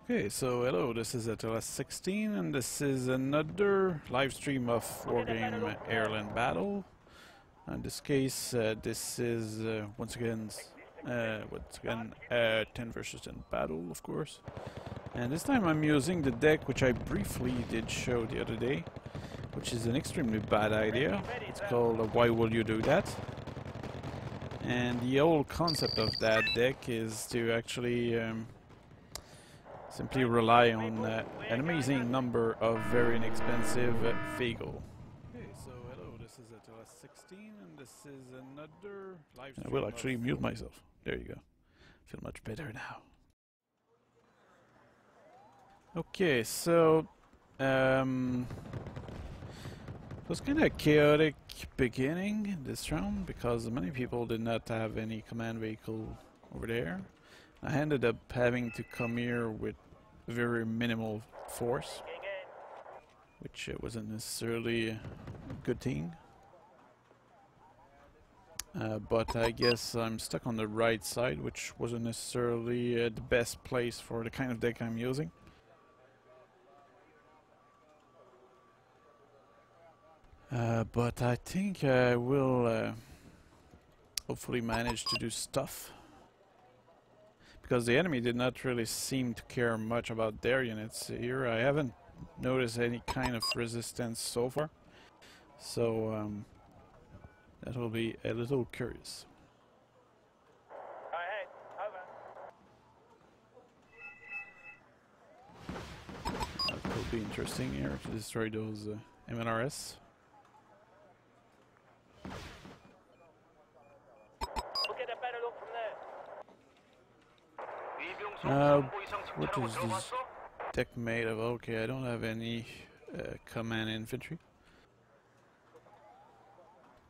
Okay, so hello, this is attrition, and this is another live stream of Wargame Airland Battle. In this case, this is once again a 10 versus 10 battle, of course. And this time I'm using the deck which I briefly did show the other day, which is an extremely bad idea. It's called Why Will You Do That? And the whole concept of that deck is to actually simply rely on an amazing number of very inexpensive vehicle. Okay, so hello, this is attrition, and this is another live stream. I will actually mute myself. There you go. Feel much better now. Okay, so it was kind of a chaotic beginning this round because many people did not have any command vehicle over there. I ended up having to come here with very minimal force, which wasn't necessarily a good thing. But I guess I'm stuck on the right side, which wasn't necessarily the best place for the kind of deck I'm using. But I think I will hopefully manage to do stuff. Because the enemy did not really seem to care much about their units here. I haven't noticed any kind of resistance so far. So that will be a little curious. That will be interesting here to destroy those MNRS. What is this deck made of? Okay, I don't have any command infantry,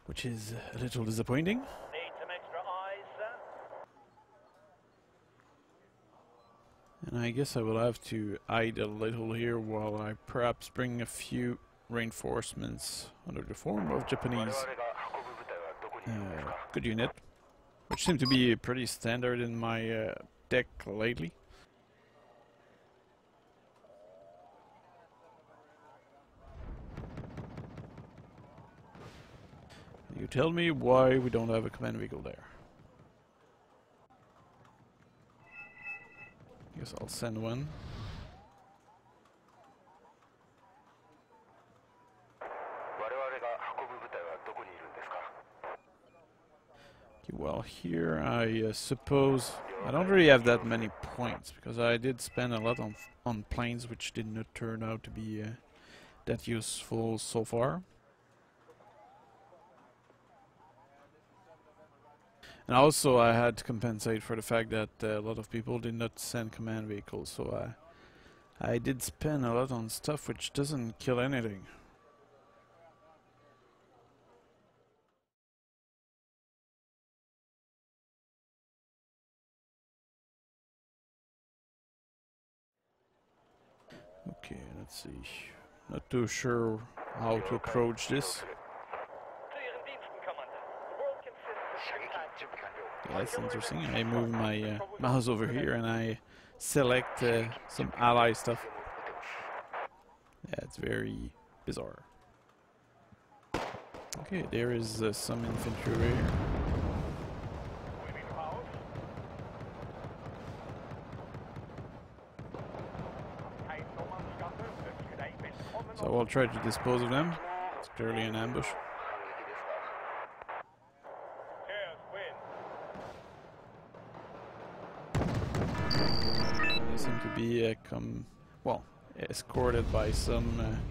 which is a little disappointing. Need some extra eyes, sir. And I guess I will have to hide a little here while I perhaps bring a few reinforcements under the form of Japanese good unit, which seem to be pretty standard in my deck lately. You tell me why we don't have a command vehicle there. Guess I'll send one. Okay, well, here I suppose I don't really have that many points because I did spend a lot on planes, which did not turn out to be that useful so far. And also I had to compensate for the fact that a lot of people did not send command vehicles, so I did spend a lot on stuff which doesn't kill anything. Okay, let's see. Not too sure how to approach this. Yeah, that's interesting. I move my mouse over here and I select some ally stuff. Yeah, it's very bizarre. Okay, there is some infantry over here. So I'll try to dispose of them. It's clearly an ambush. They seem to be escorted by some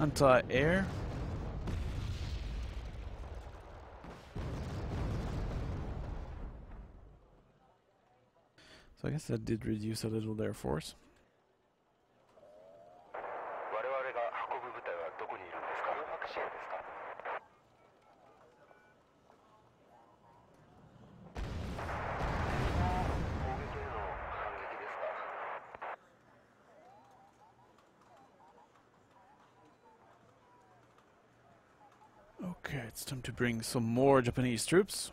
anti-air. So I guess that did reduce a little their force. Okay, it's time to bring some more Japanese troops.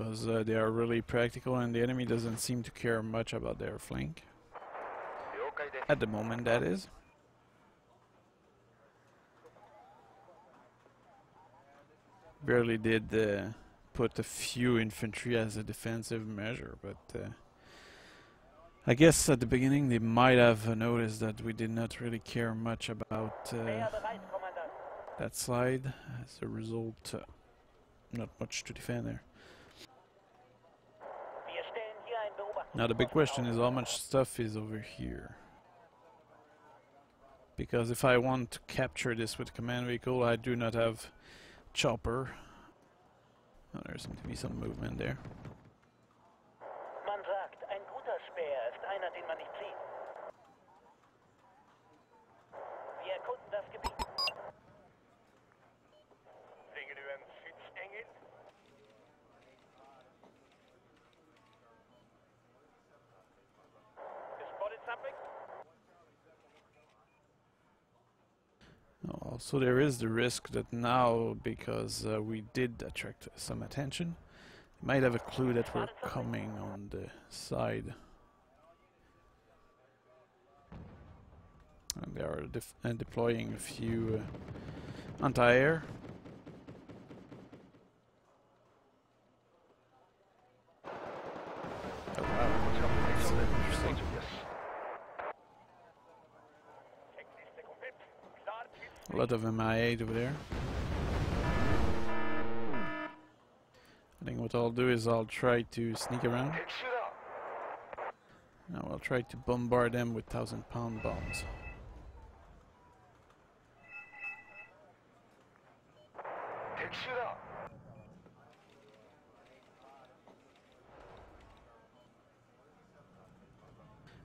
because they are really practical and the enemy doesn't seem to care much about their flank. At the moment, that is. Barely did put a few infantry as a defensive measure, but I guess at the beginning they might have noticed that we did not really care much about that side. As a result, not much to defend there. Now the big question is how much stuff is over here. Because if I want to capture this with command vehicle, I do not have chopper. Oh, there seems to be some movement there. Man sagt, ein guter Speer ist einer, den man nicht sieht. Wir erkunden das Gebiet. Finger du en Schutzengel? You spotted something? Also, there is the risk that now, because we did attract some attention, they might have a clue that we're coming on the side. And they are deploying a few anti-air. Oh wow, that's interesting. A lot of MI8 over there. I think what I'll do is I'll try to sneak around. Now I'll try to bombard them with 1,000-pound bombs.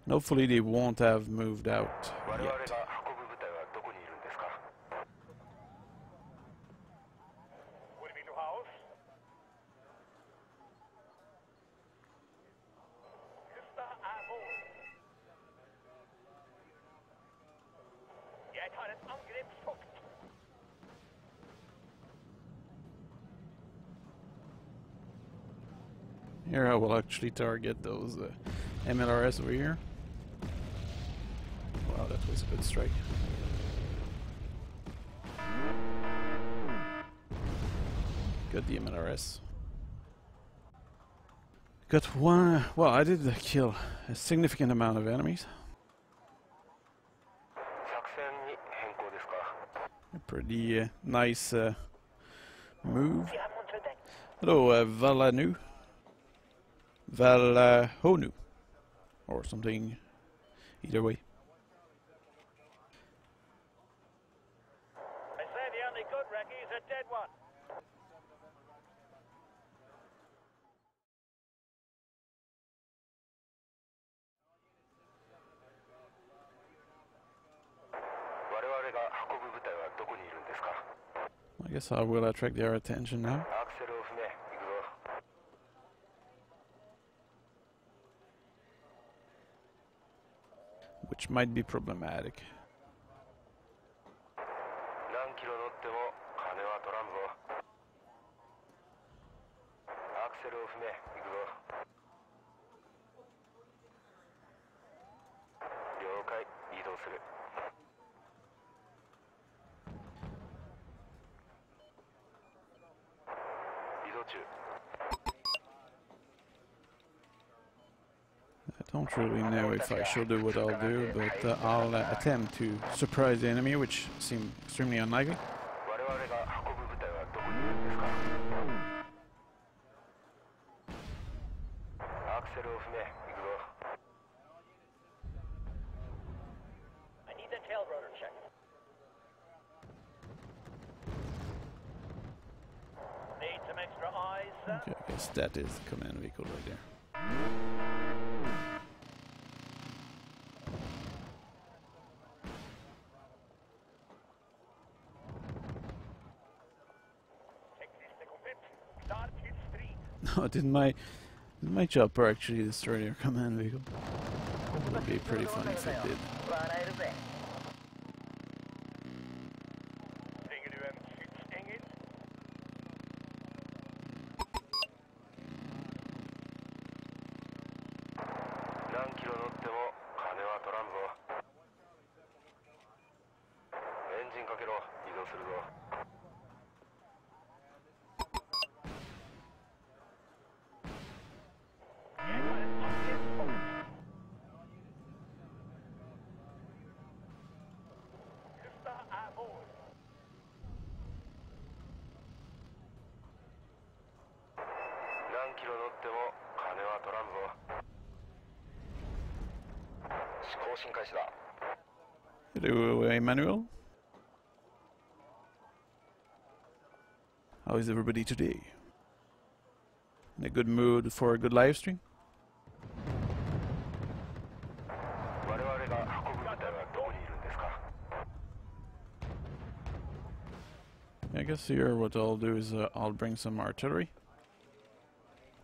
And hopefully they won't have moved out yet. Here I will actually target those MLRS over here. Wow, that was a good strike. Got the MLRS. Got one. Well, I did kill a significant amount of enemies. A pretty nice move. Hello, Valanu. Valahonu. Or something. Either way. They say the only good recce is a dead one. I guess I will attract their attention now. Which might be problematic. I don't really know if I should do what I'll do, but I'll attempt to surprise the enemy, which seems extremely unlikely. I need the tail rotor check. Need some extra eyes, sir? Okay, I guess that is the command vehicle right there. No, did my chopper actually destroy their command vehicle? It would be pretty funny if it did. Hello, Emmanuel. How is everybody today? In a good mood for a good live stream? I guess here what I'll do is I'll bring some artillery,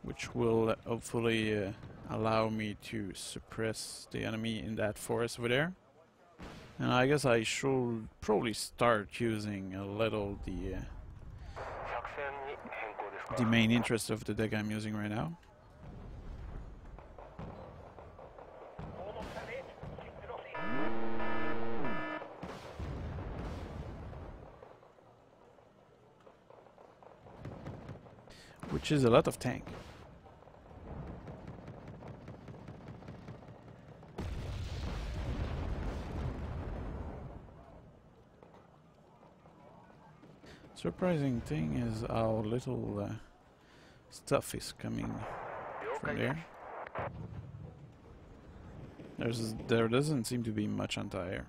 which will hopefully allow me to suppress the enemy in that forest over there. And I guess I should probably start using a little the main interest of the deck I'm using right now. Which is a lot of tank. Surprising thing is how little stuff is coming from there. There doesn't seem to be much anti-air,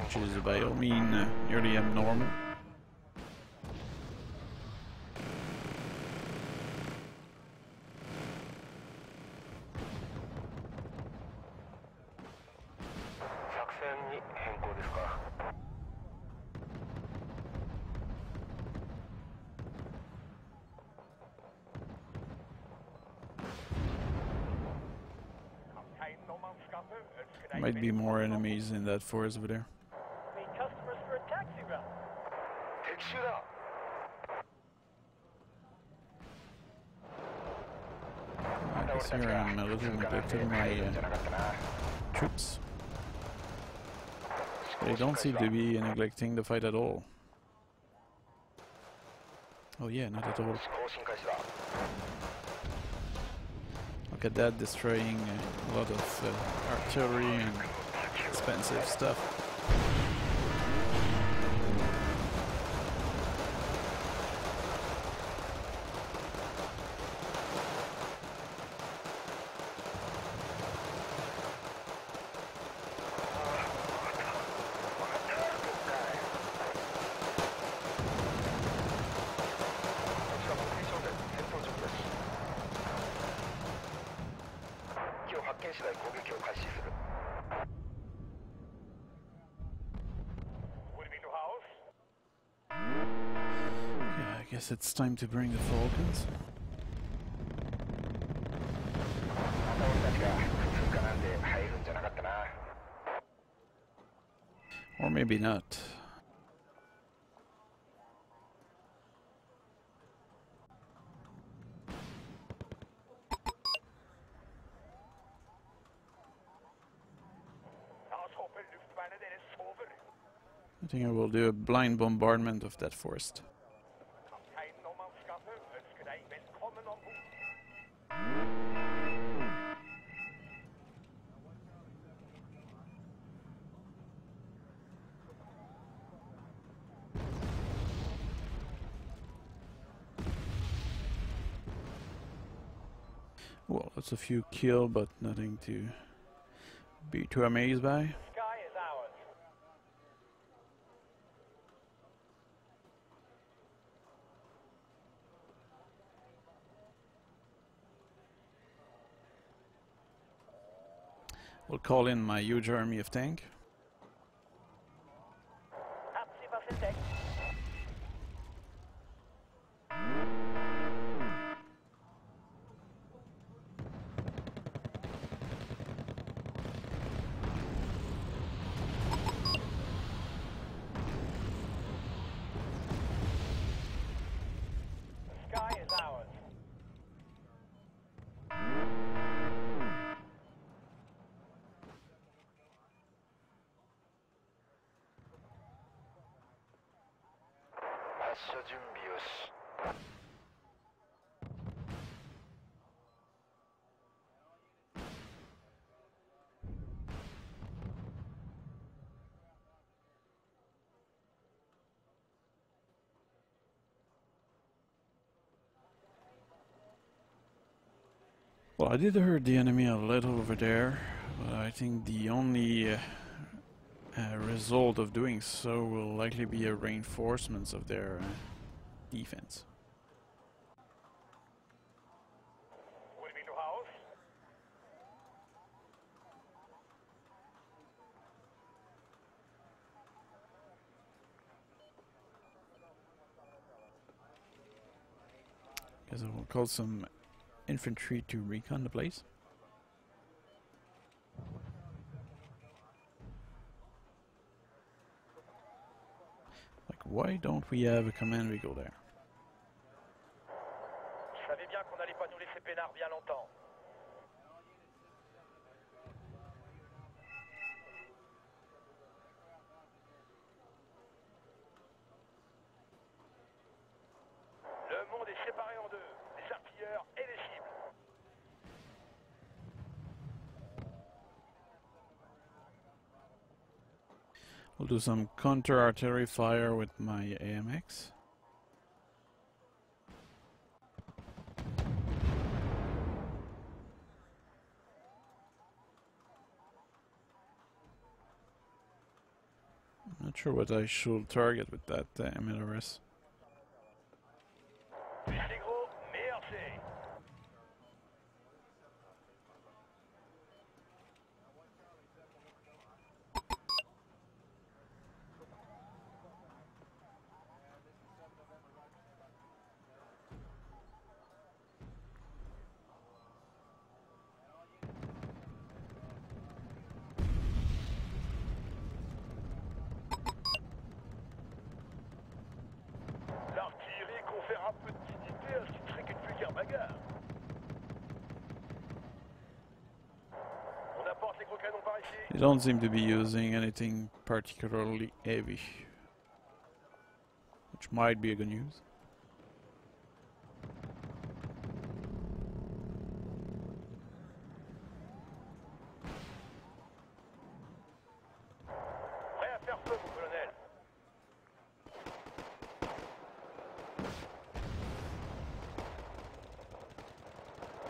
which is by all means nearly abnormal. Might be more enemies in that forest over there. Meet customers for a taxi run. I guess here I'm a little neglecting my troops. They don't seem to be neglecting the fight at all. Oh yeah, not at all. Look at that, destroying a lot of artillery and expensive stuff. I guess it's time to bring the Falcons. Or maybe not. I think I will do a blind bombardment of that forest. Well, that's a few kill, but nothing to be too amazed by. Sky is ours. We'll call in my huge army of tank. Abziehwaffen deck. Sky is ours. Well, I did hear the enemy a little over there, but I think the only result of doing so will likely be a reinforcement of their defense. Moving to house. Guess I will call some infantry to recon the place. Like, why don't we have a command vehicle there? Je savais bien qu'on n'allait pas nous laisser peinard bien longtemps. Le monde est séparé en deux, les artilleurs et les cibles. We'll do some counter-artillery fire with my AMX. I'm not sure what I should target with that MLRS. Les gros, meilleur c'est. L'artillerie confère un peu de dignité à ce qui ne serait qu'une vulgaire bagarre. On apporte les gros canons par ici. They don't seem to be using anything particularly heavy, which might be a good news. Prêt à faire feu, mon colonel.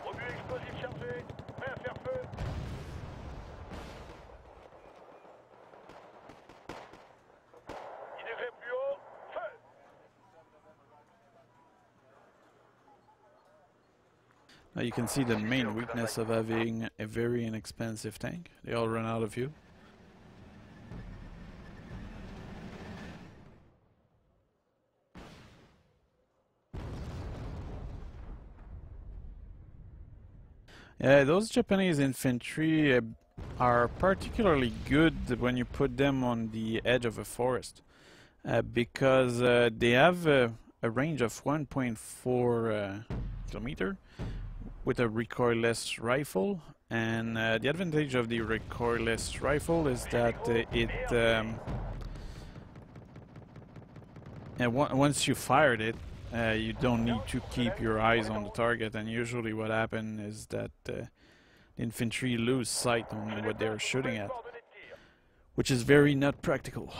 Obus explosif chargé. Prêt à faire feu. 10 degrés plus haut. Feu. Now you can see the main weakness of having a very inexpensive tank. They all run out of fuel. Yeah, those Japanese infantry are particularly good when you put them on the edge of a forest, because they have a range of 1.4 kilometer with a recoilless rifle, and the advantage of the recoilless rifle is that once you fired it, you don't need to keep your eyes on the target, and usually what happens is that the infantry lose sight on what they're shooting at, which is very not practical.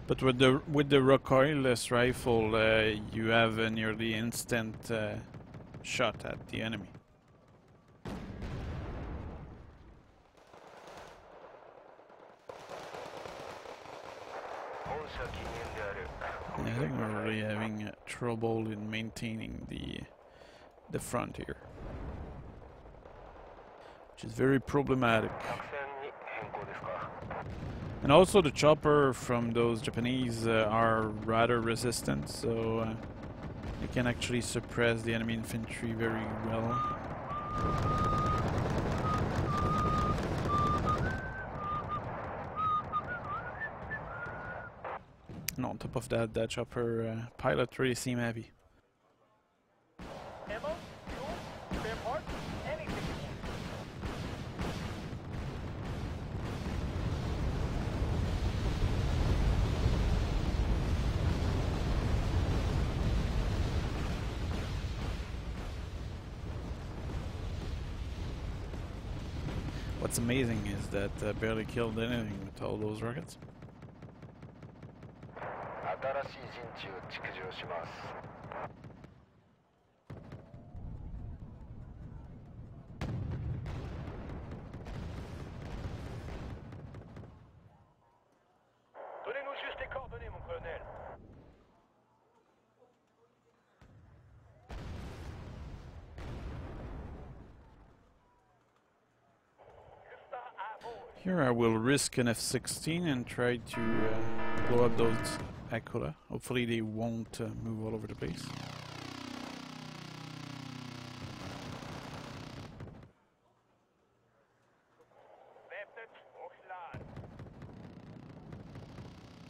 But with the recoilless rifle, you have a nearly instant shot at the enemy. I think we're really having trouble in maintaining the front here, which is very problematic. And also the chopper from those Japanese are rather resistant, so they can actually suppress the enemy infantry very well. And on top of that, that chopper pilot really seem heavy. Ammo, fuel, spare parts, anything. What's amazing is that I barely killed anything with all those rockets. 新しい陣地を築城します。Donnez-nous juste les coordonnées, mon colonel. Here I will risk an F-16 and try to blow up those Aquila. Hopefully they won't move all over the place.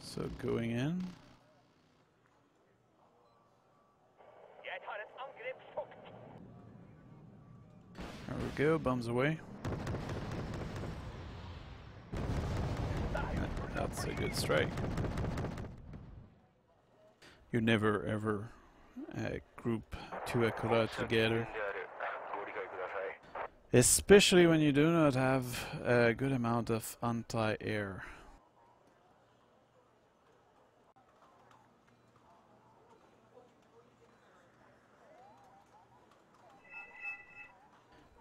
So going in. There we go, bombs away. That's a good strike. You never ever group two Aquila together. Especially when you do not have a good amount of anti-air.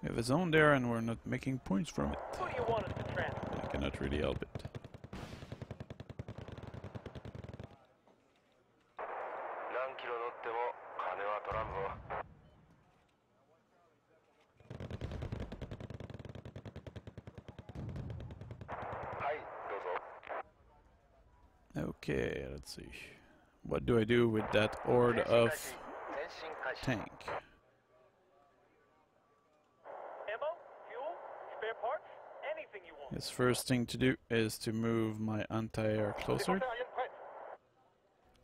We have a zone there and we're not making points from it. What do you want us to transfer? I cannot really help it. Okay, let's see. What do I do with that horde of tank? Ammo, fuel, spare parts, anything you want. His first thing to do is to move my anti-air closer,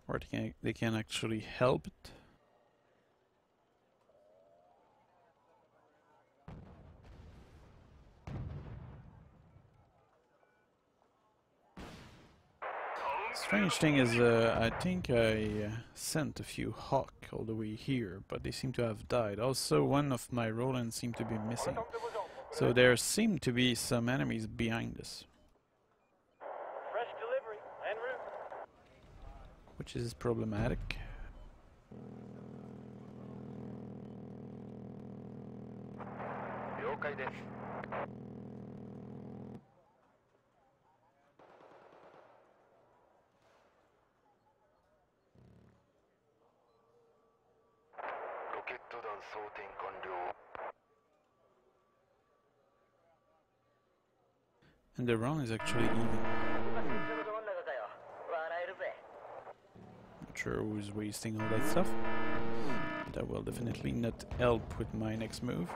where they can actually help it. Strange thing is, I think I sent a few Hawk all the way here, but they seem to have died. Also, one of my Rolands seemed to be missing. So there seem to be some enemies behind us. Fresh delivery, en route. Which is problematic. And the round is actually even. Not sure who's wasting all that stuff. That will definitely not help with my next move.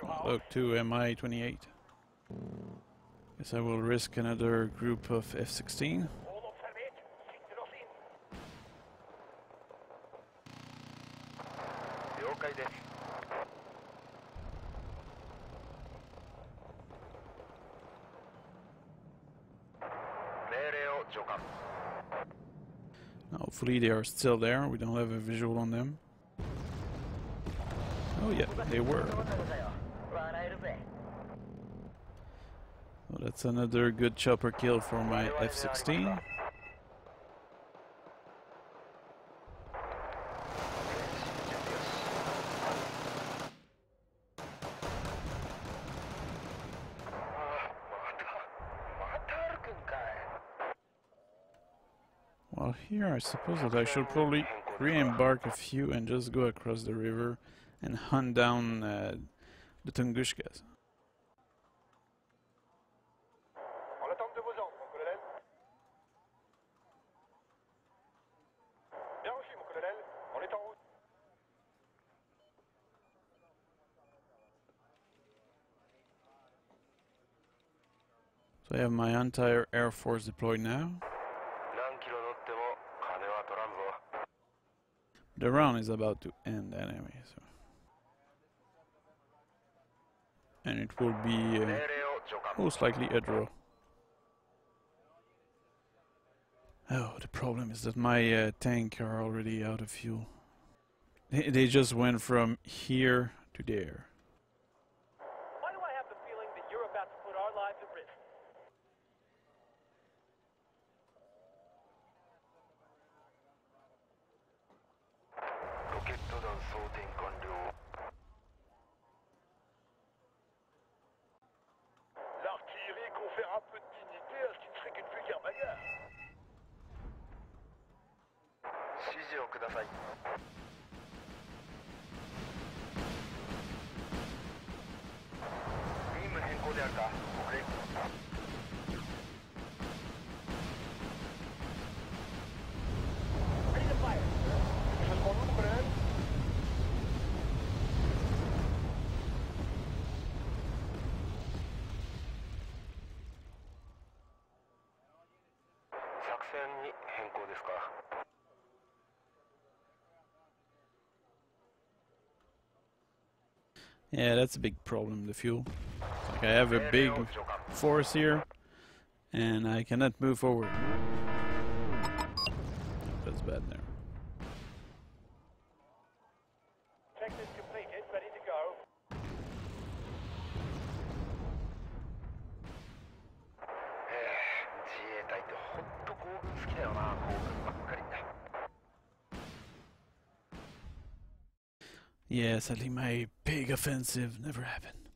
Oh, look, 2 Mi-28. Guess I will risk another group of F-16. Hopefully they are still there. We don't have a visual on them. Oh yeah, they were. Well, that's another good chopper kill for my F-16. Well, here I suppose that I should probably re-embark a few and just go across the river and hunt down the Tungushkas. So I have my entire air force deployed now. The round is about to end anyway, so. And it will be most likely a draw. Oh, the problem is that my tank are already out of fuel. They just went from here to there. Why do I have the feeling that you're about to put our lives at risk? L'artillerie confère un peu de dignité à ce qui ne serait qu'une vulgaire bagarre. 指示をください。任務変更であるか。遅れ。Ready to fire. This is mon command. 作戦に変更ですか。Yeah, that's a big problem, the fuel. It's like I have a big force here, and I cannot move forward. That's bad there. Check is completed. Ready to go. 自衛隊ってほんと行軍好きだよな。行軍ばっかり。 Yeah, sadly my big offensive never happened.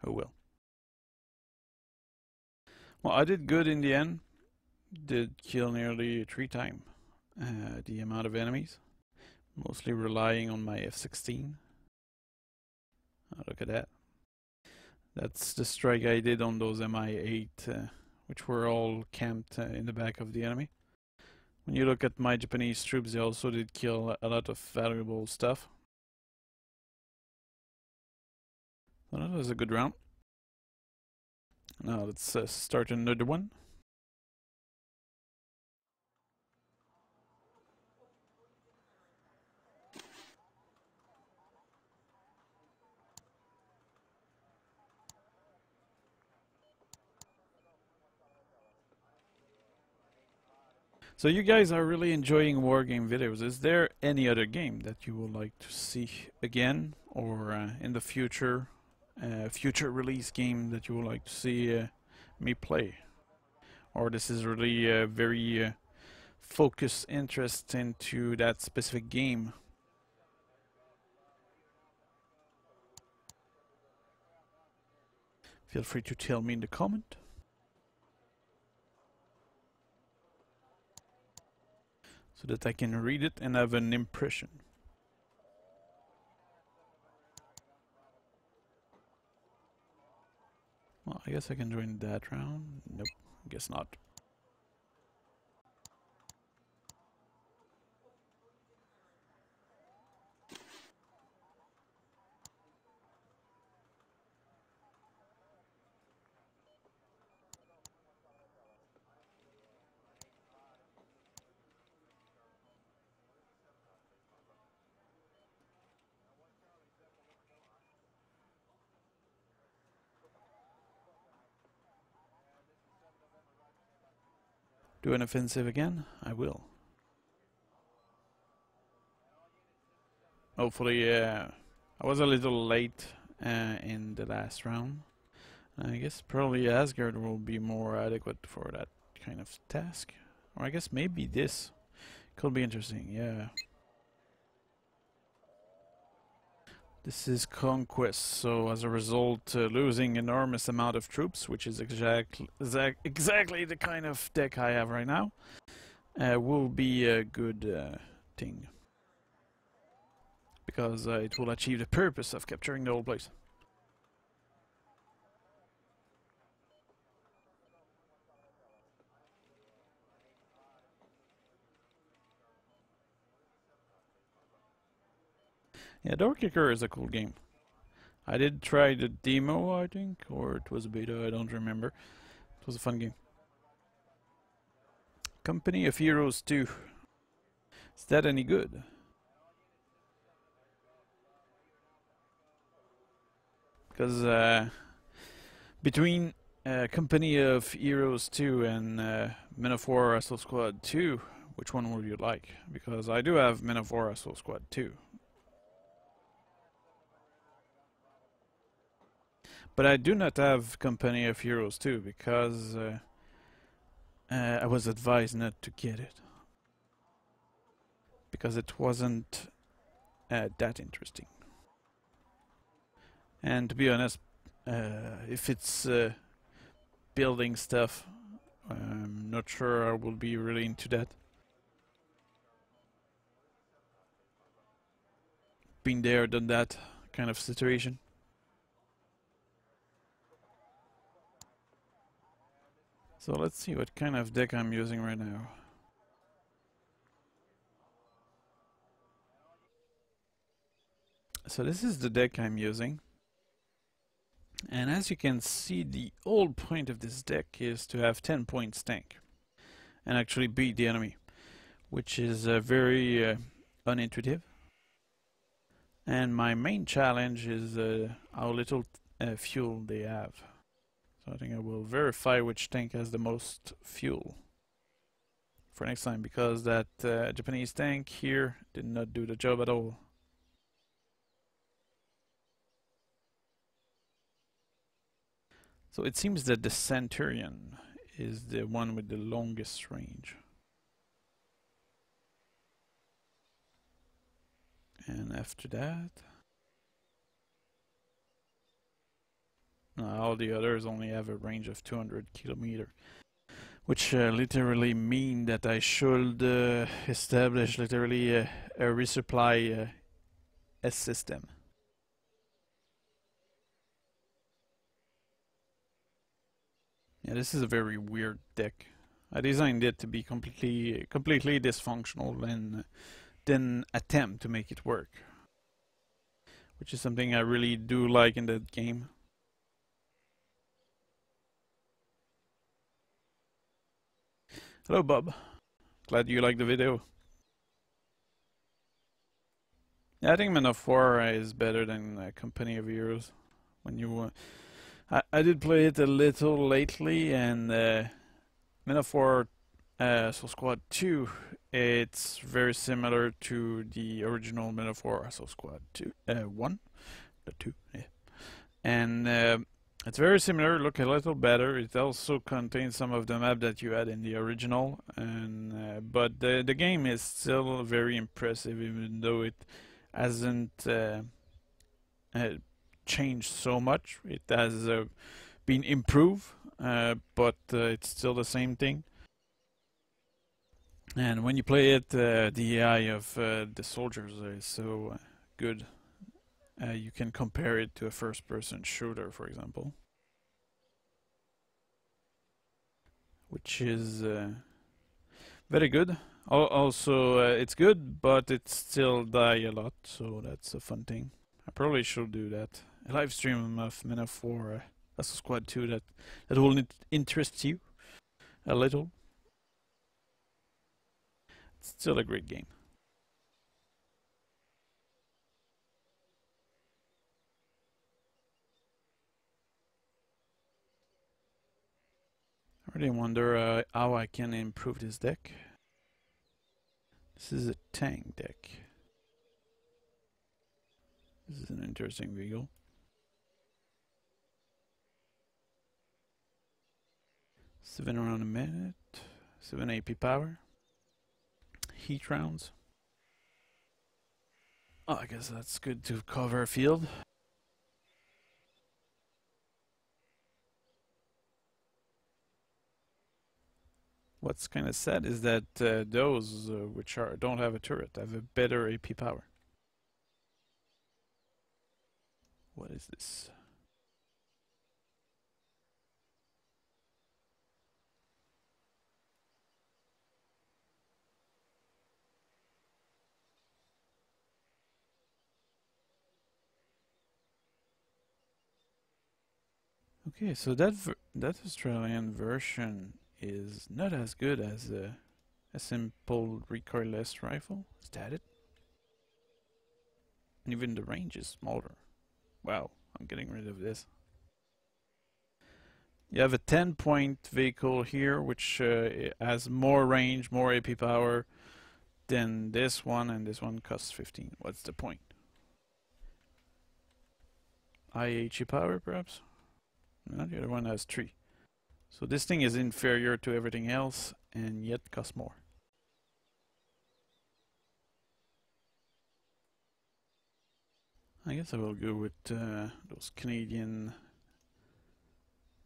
Oh well. Well, I did good in the end. Did kill nearly 3 times the amount of enemies. Mostly relying on my F-16. Oh, look at that. That's the strike I did on those Mi-8, which were all camped in the back of the enemy. When you look at my Japanese troops, they also did kill a lot of valuable stuff. So that was a good round. Now let's start another one. So you guys are really enjoying Wargame videos. Is there any other game that you would like to see again, or in the future, future release game that you would like to see me play? Or this is really a very focused interest into that specific game? Feel free to tell me in the comment. So that I can read it and have an impression. Well, I guess I can join that round. Nope, guess not. Do an offensive again? I will. Hopefully, I was a little late in the last round. I guess probably Asgard will be more adequate for that kind of task. Or I guess maybe this could be interesting, yeah. This is Conquest, so as a result, losing enormous amount of troops, which is exactly the kind of deck I have right now, will be a good thing. Because it will achieve the purpose of capturing the whole place. Yeah, Door Kicker is a cool game. I did try the demo, I think, or it was a beta, I don't remember. It was a fun game. Company of Heroes 2. Is that any good? Because between Company of Heroes 2 and Men of War Assault Squad 2, which one would you like? Because I do have Men of War Assault Squad 2. But I do not have Company of Heroes 2 because I was advised not to get it. Because it wasn't that interesting. And to be honest, if it's building stuff, I'm not sure I will be really into that. Been there, done that kind of situation. So let's see what kind of deck I'm using right now. So this is the deck I'm using. And as you can see, the whole point of this deck is to have 10 points tank and actually beat the enemy, which is very unintuitive. And my main challenge is how little fuel they have. So I think I will verify which tank has the most fuel for next time, because that Japanese tank here did not do the job at all. So it seems that the Centurion is the one with the longest range. And after that, all the others only have a range of 200 kilometers, which literally mean that I should establish literally a resupply S system. Yeah, this is a very weird deck. I designed it to be completely dysfunctional and then attempt to make it work, which is something I really do like in that game. Hello, Bob. Glad you liked the video. Yeah, I think Men of War is better than Company of Heroes. When you, I did play it a little lately, and Men of War Assault Squad 2, it's very similar to the original Men of War Assault Squad 2, 1, the 2, yeah. And it's very similar, look a little better. It also contains some of the map that you had in the original, and but the game is still very impressive, even though it hasn't changed so much. It has been improved, but it's still the same thing. And when you play it, the AI of the soldiers is so good. You can compare it to a first-person shooter, for example, which is very good. Also, it's good, but it still die a lot, so that's a fun thing. I probably should do that. A live stream of Men of War Assault Squad 2 that will interest you a little. It's still a great game. I really wonder how I can improve this deck. This is a tank deck. This is an interesting vehicle. 7 rounds a minute, 7 AP power, heat rounds. Oh, I guess that's good to cover a field. What's kind of sad is that those which don't have a turret have a better AP power. What is this? Okay, so that Australian version is not as good as a simple recoilless rifle. Is that it? And even the range is smaller. Wow, I'm getting rid of this. You have a 10-point vehicle here, which has more range, more AP power than this one, and this one costs 15. What's the point? High HE power, perhaps? No, the other one has 3. So this thing is inferior to everything else, and yet costs more. I guess I will go with those Canadian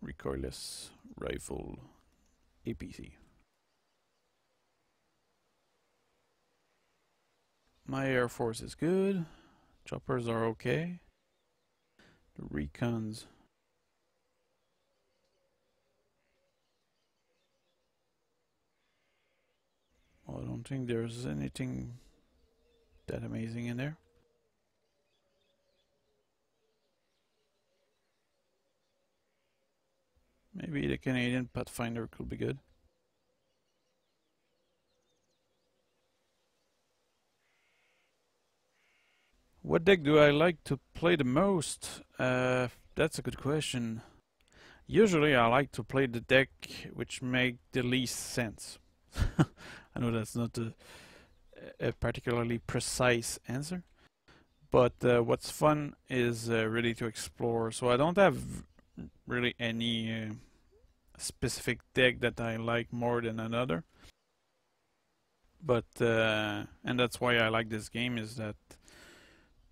recoilless rifle APC. My Air Force is good. Choppers are okay. The recons. Well, I don't think there's anything that amazing in there. Maybe the Canadian Pathfinder could be good. What deck do I like to play the most? That's a good question. Usually I like to play the deck which make the least sense. I know that's not a particularly precise answer, but what's fun is really to explore. So I don't have really any specific deck that I like more than another, but and that's why I like this game, is that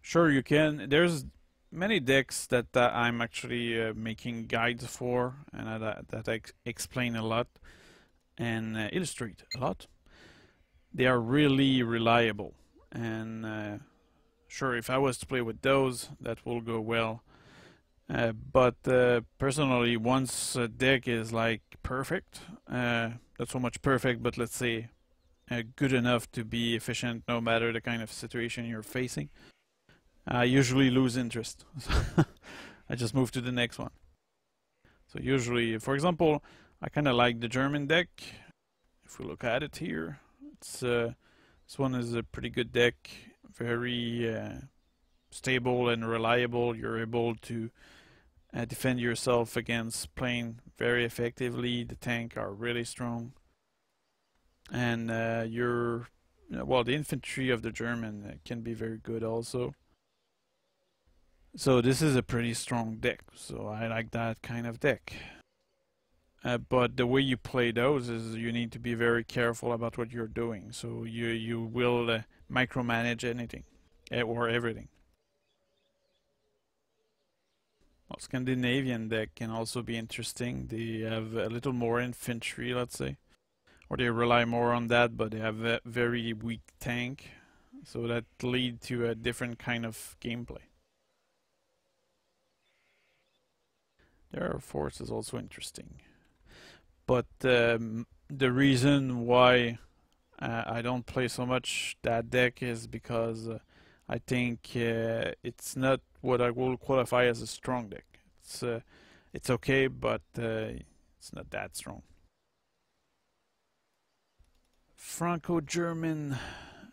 sure you can, there's many decks that I'm actually making guides for, and that I explain a lot and illustrate a lot. They are really reliable, and sure, if I was to play with those, that will go well. But personally, once a deck is like perfect, not so much perfect, but let's say good enough to be efficient no matter the kind of situation you're facing, I usually lose interest. I just move to the next one. So usually, for example, I kind of like the German deck. If we look at it here, it's this one is a pretty good deck, very stable and reliable. You're able to defend yourself against plane very effectively. The tank are really strong, and well, the infantry of the German can be very good also. So this is a pretty strong deck, so I like that kind of deck. But the way you play those is you need to be very careful about what you're doing. So you will micromanage anything or everything. Well, Scandinavian deck can also be interesting. They have a little more infantry, let's say, or they rely more on that, but they have a very weak tank, so that lead to a different kind of gameplay. Their Air Force is also interesting, but the reason why I don't play so much that deck is because I think it's not what I will qualify as a strong deck. It's okay, but it's not that strong. Franco-German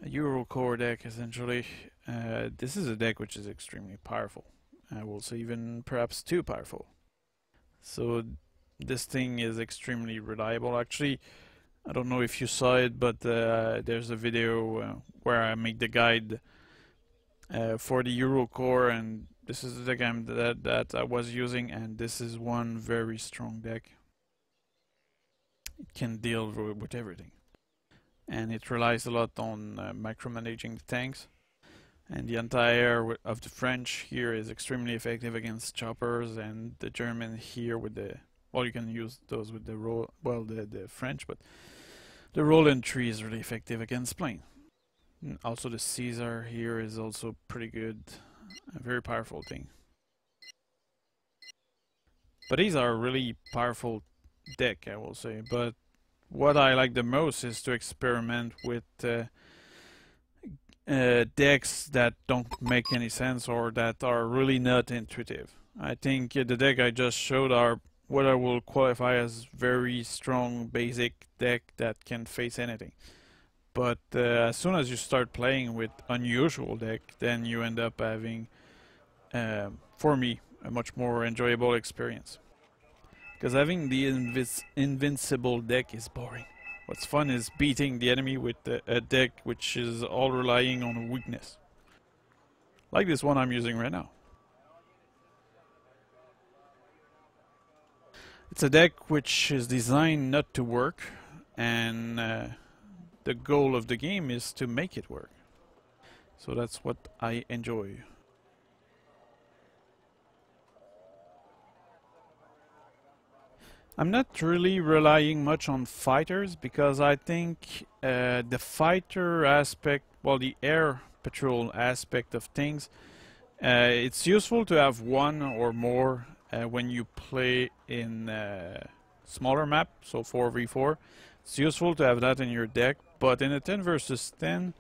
Eurocore deck, essentially. This is a deck which is extremely powerful. I will say even perhaps too powerful. So this thing is extremely reliable. Actually, I don't know if you saw it, but there's a video where I make the guide for the Eurocore, and this is the game that I was using, and this is one very strong deck. It can deal with everything, and it relies a lot on micromanaging the tanks. And the anti-air of the French here is extremely effective against choppers, and the German here with the, well, you can use those with the the French, but the Roland tree is really effective against plane. And also the Caesar here is also pretty good, a very powerful thing. But these are really powerful deck, I will say. But what I like the most is to experiment with decks that don't make any sense or that are really not intuitive. I think the deck I just showed are what I will qualify as very strong basic deck that can face anything. But as soon as you start playing with unusual deck, then you end up having, for me, a much more enjoyable experience. Because having the invincible deck is boring. What's fun is beating the enemy with a deck which is all relying on weakness. Like this one I'm using right now. It's a deck which is designed not to work, and the goal of the game is to make it work. So that's what I enjoy. I'm not really relying much on fighters because I think the fighter aspect, well, the air patrol aspect of things, it's useful to have one or more when you play in smaller map, so 4v4. It's useful to have that in your deck, but in a 10 versus 10,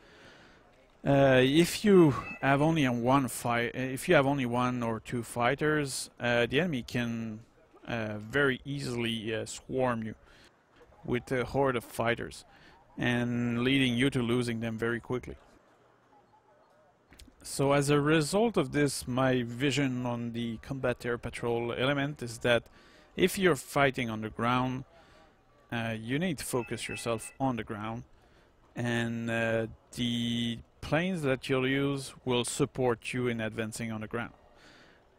if you have only one or two fighters, the enemy can very easily swarm you with a horde of fighters, and leading you to losing them very quickly. So as a result of this, my vision on the combat air patrol element is that if you're fighting on the ground, you need to focus yourself on the ground, and the planes that you'll use will support you in advancing on the ground.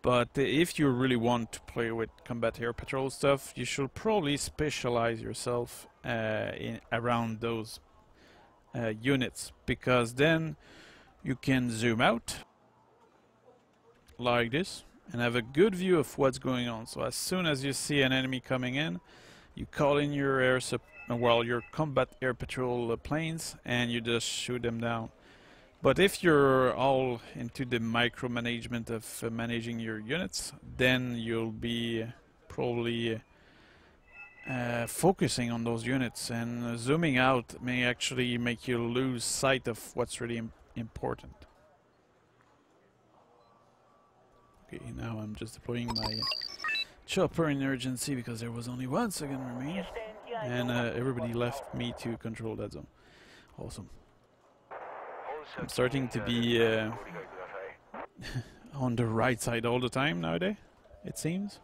But if you really want to play with combat air patrol stuff, you should probably specialize yourself around those units, because then you can zoom out like this and have a good view of what's going on. So as soon as you see an enemy coming in, you call in your your combat air patrol planes, and you just shoot them down. But if you're all into the micromanagement of managing your units, then you'll be probably focusing on those units, and zooming out may actually make you lose sight of what's really important. Okay, now I'm just deploying my chopper in urgency because there was only 1 second remaining, and everybody left me to control that zone. Awesome. I'm starting to be on the right side all the time nowadays, it seems.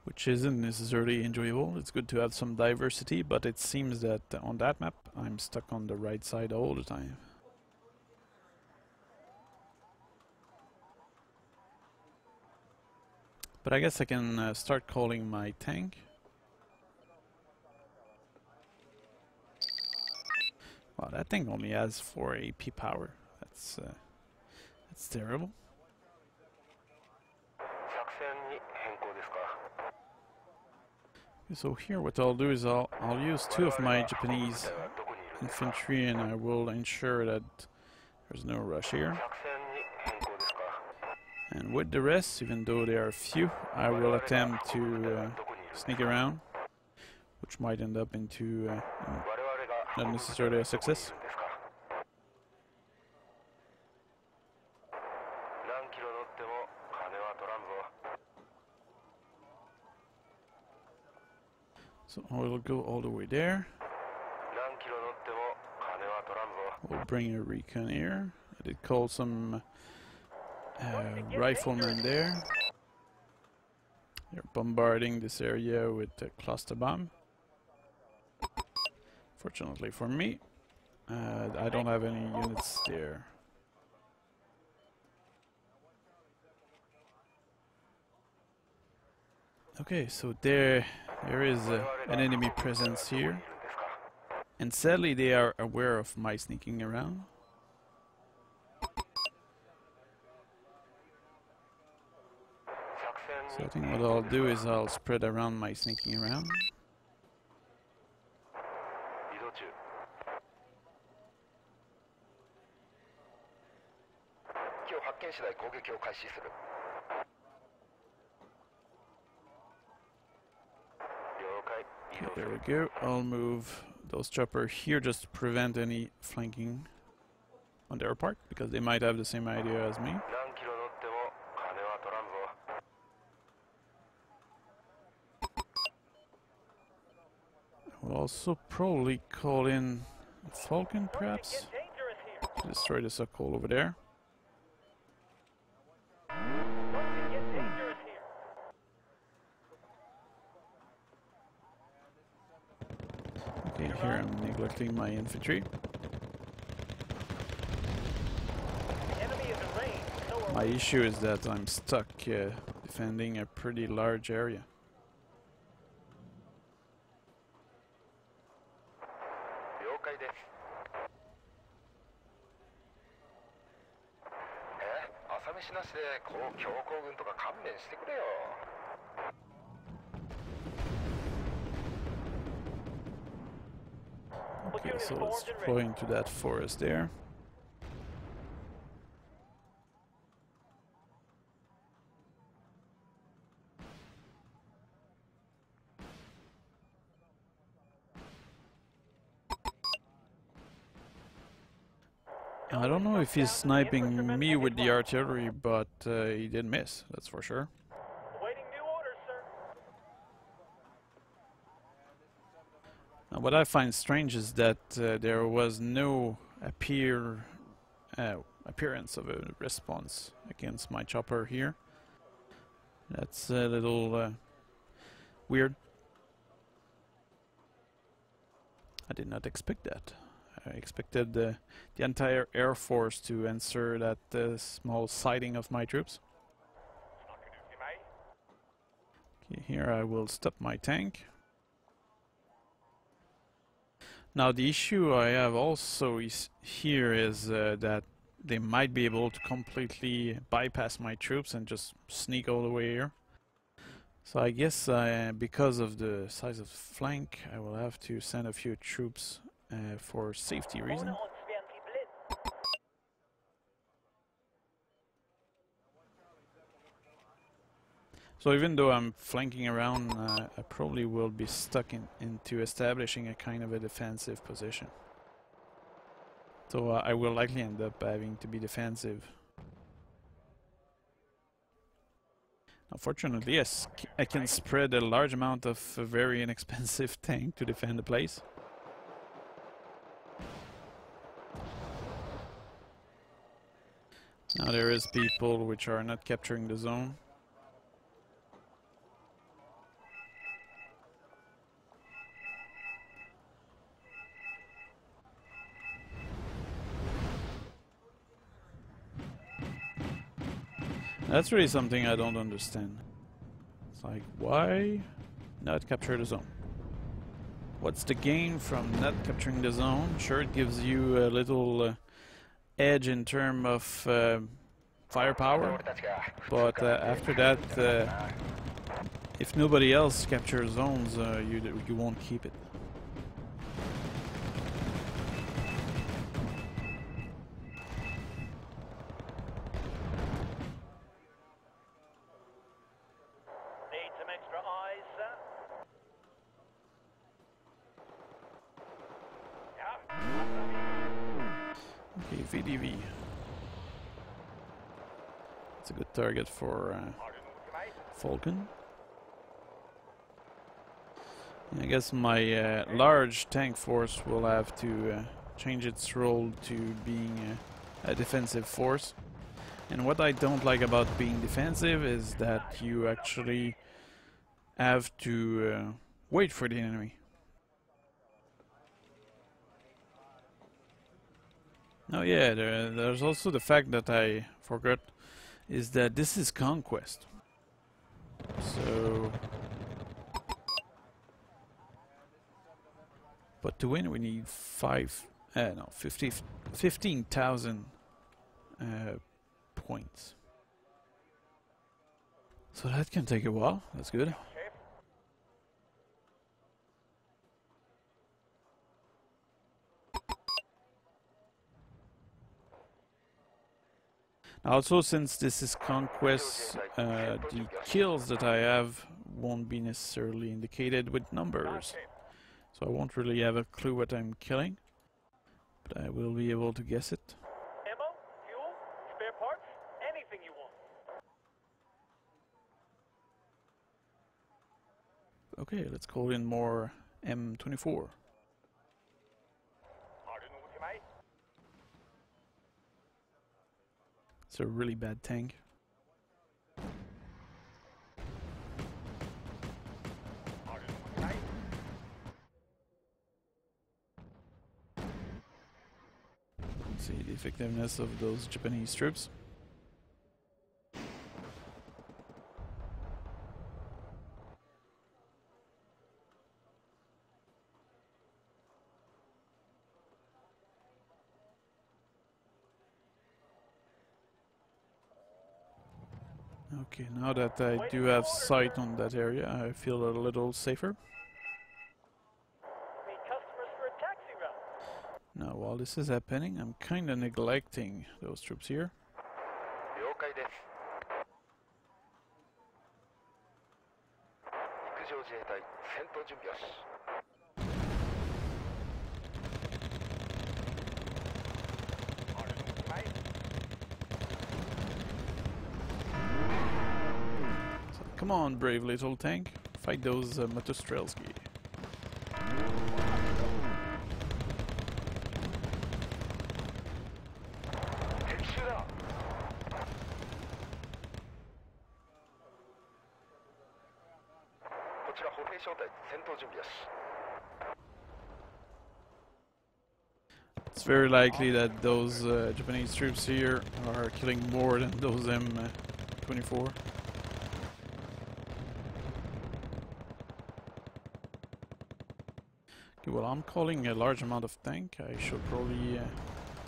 Which isn't necessarily enjoyable. It's good to have some diversity, but it seems that on that map I'm stuck on the right side all the time. But I guess I can start calling my tank. Wow, that thing only has 4 AP power. That's terrible. So here what I'll do is I'll use 2 of my Japanese infantry, and I will ensure that there's no rush here. And with the rest, even though there are few, I will attempt to sneak around, which might end up into not necessarily a success. So I will go all the way there. We'll bring a recon here. I did call some riflemen there. They're bombarding this area with a cluster bomb. Fortunately for me, I don't have any units there. Okay, so there is an enemy presence here, and sadly they are aware of my sneaking around. So I think what I'll do is I'll spread around my sneaking around. Okay, there we go. I'll move those choppers here just to prevent any flanking on their part, because they might have the same idea as me. We'll also probably call in a Falcon, perhaps, to destroy the suck hole over there. luckily my infantry. Enemy is in range. So are My we. issue is that I'm stuck defending a pretty large area. 了解です。朝飯なしで強行軍とか勘弁してくれよ。Okay, so let's deploy into that forest there. I don't know if he's sniping me with the artillery, but he did miss, that's for sure. Awaiting new orders, sir. Now, what I find strange is that there was no appearance of a response against my chopper here. That's a little weird. I did not expect that. I expected the entire Air Force to answer that small sighting of my troops. Okay, here I will stop my tank. Now the issue I have also here is that they might be able to completely bypass my troops and just sneak all the way here. So I guess because of the size of the flank, I will have to send a few troops for safety reasons. Ohne uns wären sie blind. So even though I'm flanking around, I probably will be stuck into establishing a kind of a defensive position. So I will likely end up having to be defensive. Unfortunately, yes, I can spread a large amount of a very inexpensive tank to defend the place. Now there is people which are not capturing the zone. That's really something I don't understand. It's like, why not capture the zone? What's the gain from not capturing the zone? Sure, it gives you a little edge in terms of firepower, but after that, if nobody else captures zones, you won't keep it. Need some extra eyes, sir. Okay, VDV. It's a good target for Falcon. And I guess my large tank force will have to change its role to being a defensive force. And what I don't like about being defensive is that you actually have to wait for the enemy. Oh yeah, there's also the fact that I forgot is that this is conquest. So, but to win we need 15,000 points. So that can take a while. That's good. Also, since this is conquest, the kills that I have won't be necessarily indicated with numbers. So I won't really have a clue what I'm killing, but I will be able to guess it. Ammo, fuel, spare parts, anything you want. Okay, let's call in more M24. It's a really bad tank. effectiveness of those Japanese troops. Okay, now that I do have sight on that area, I feel a little safer. Meet customers for a taxi run. Now, while this is happening, I'm kind of neglecting those troops here. 了解です。陸上自衛隊戦闘準備よし。あれの決まり。 So, come on, brave little tank. Fight those Motostrelsky. 敵襲だ。こちら歩兵小隊戦闘準備よし。 It's very likely that those Japanese troops here are killing more than those M24. Okay, well, I'm calling a large amount of tank. I should probably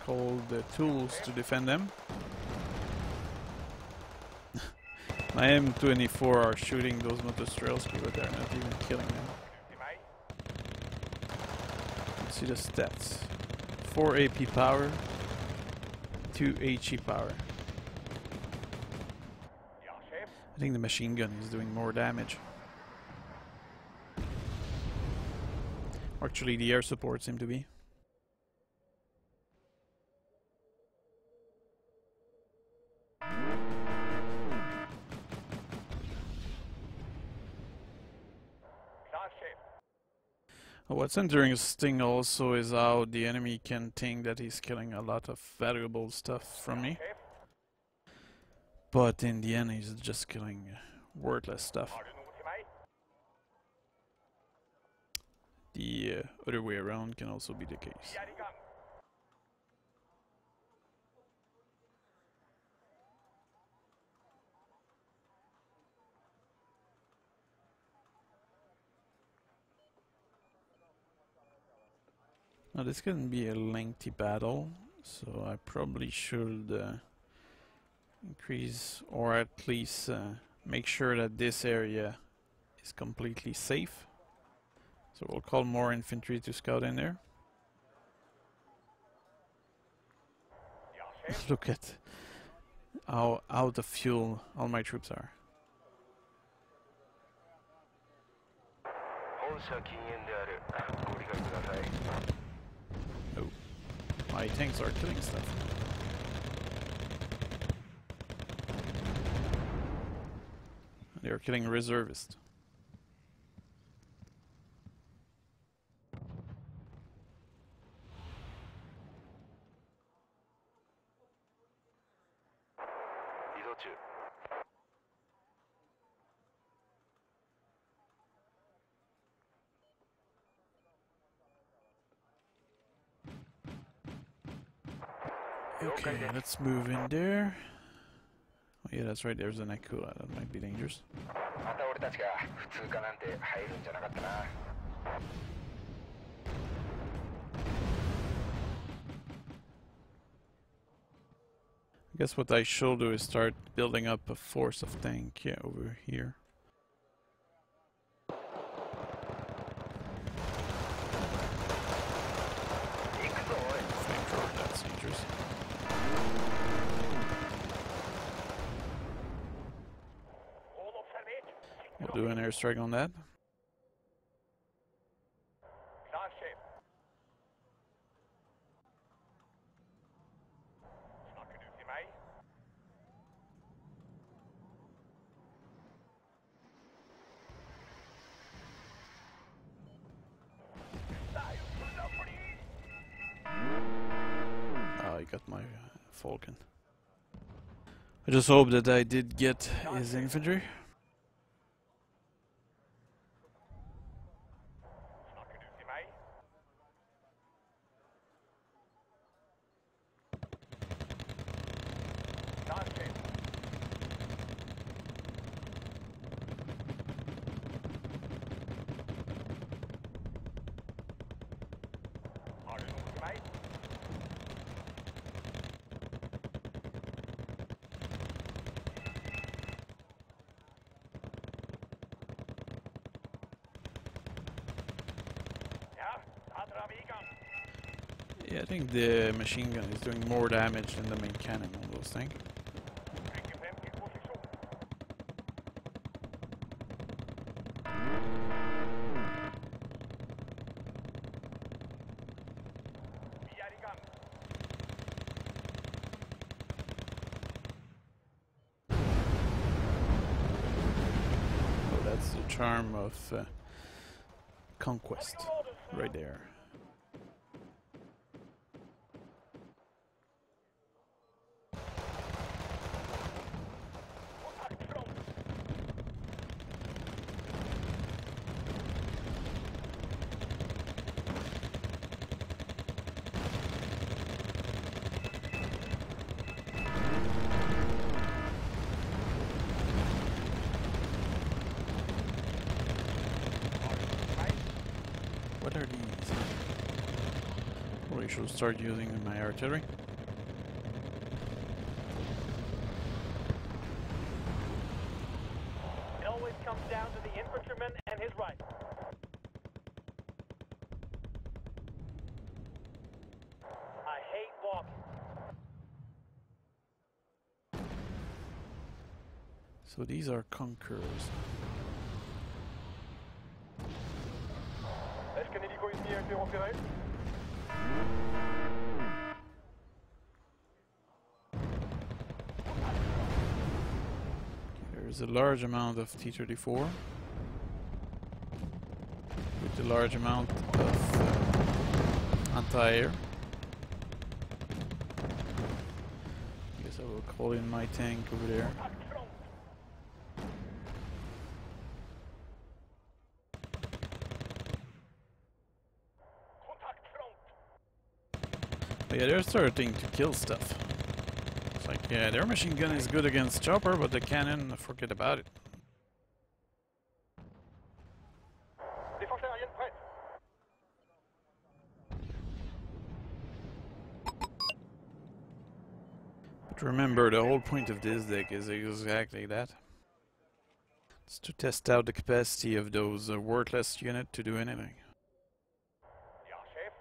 call the tools to defend them. My M24 are shooting those Motostrelsky, but they're not even killing them. Let's see the stats. 4 AP power, 2 HE power. I think the machine gun is doing more damage. Actually, the air support seem to be. What's interesting also is how the enemy can think that he's killing a lot of valuable stuff from me. But in the end, he's just killing worthless stuff. The other way around can also be the case. Now this can be a lengthy battle, so I probably should increase, or at least make sure that this area is completely safe. So we'll call more infantry to scout in there. Look at how out of fuel all my troops are. Oh, my tanks are killing stuff. They are killing reservists. Okay, let's move in there. Oh yeah, that's right, there's an Akula, that might be dangerous. I guess what I should do is start building up a force of tank, yeah, over here. Flamethrower, that's dangerous. We'll do an airstrike on that. I got my Falcon. I just hope that I did get his infantry. Yeah, I think the machine gun is doing more damage than the main cannon on those things. Oh, that's the charm of conquest right there. What are these? Probably should start using my artillery. It always comes down to the infantryman and his right. I hate walking. So these are conquerors. Est-ce qu'un hélico ennemi a été repéré? There's a large amount of T-34 with a large amount of anti-air. I guess I will call in my tank over there. But yeah, they're starting to kill stuff. It's like, yeah, their machine gun is good against chopper, but the cannon, forget about it. Défense aérienne prête. But remember, the whole point of this deck is exactly that. It's to test out the capacity of those worthless units to do anything. Ja, chef.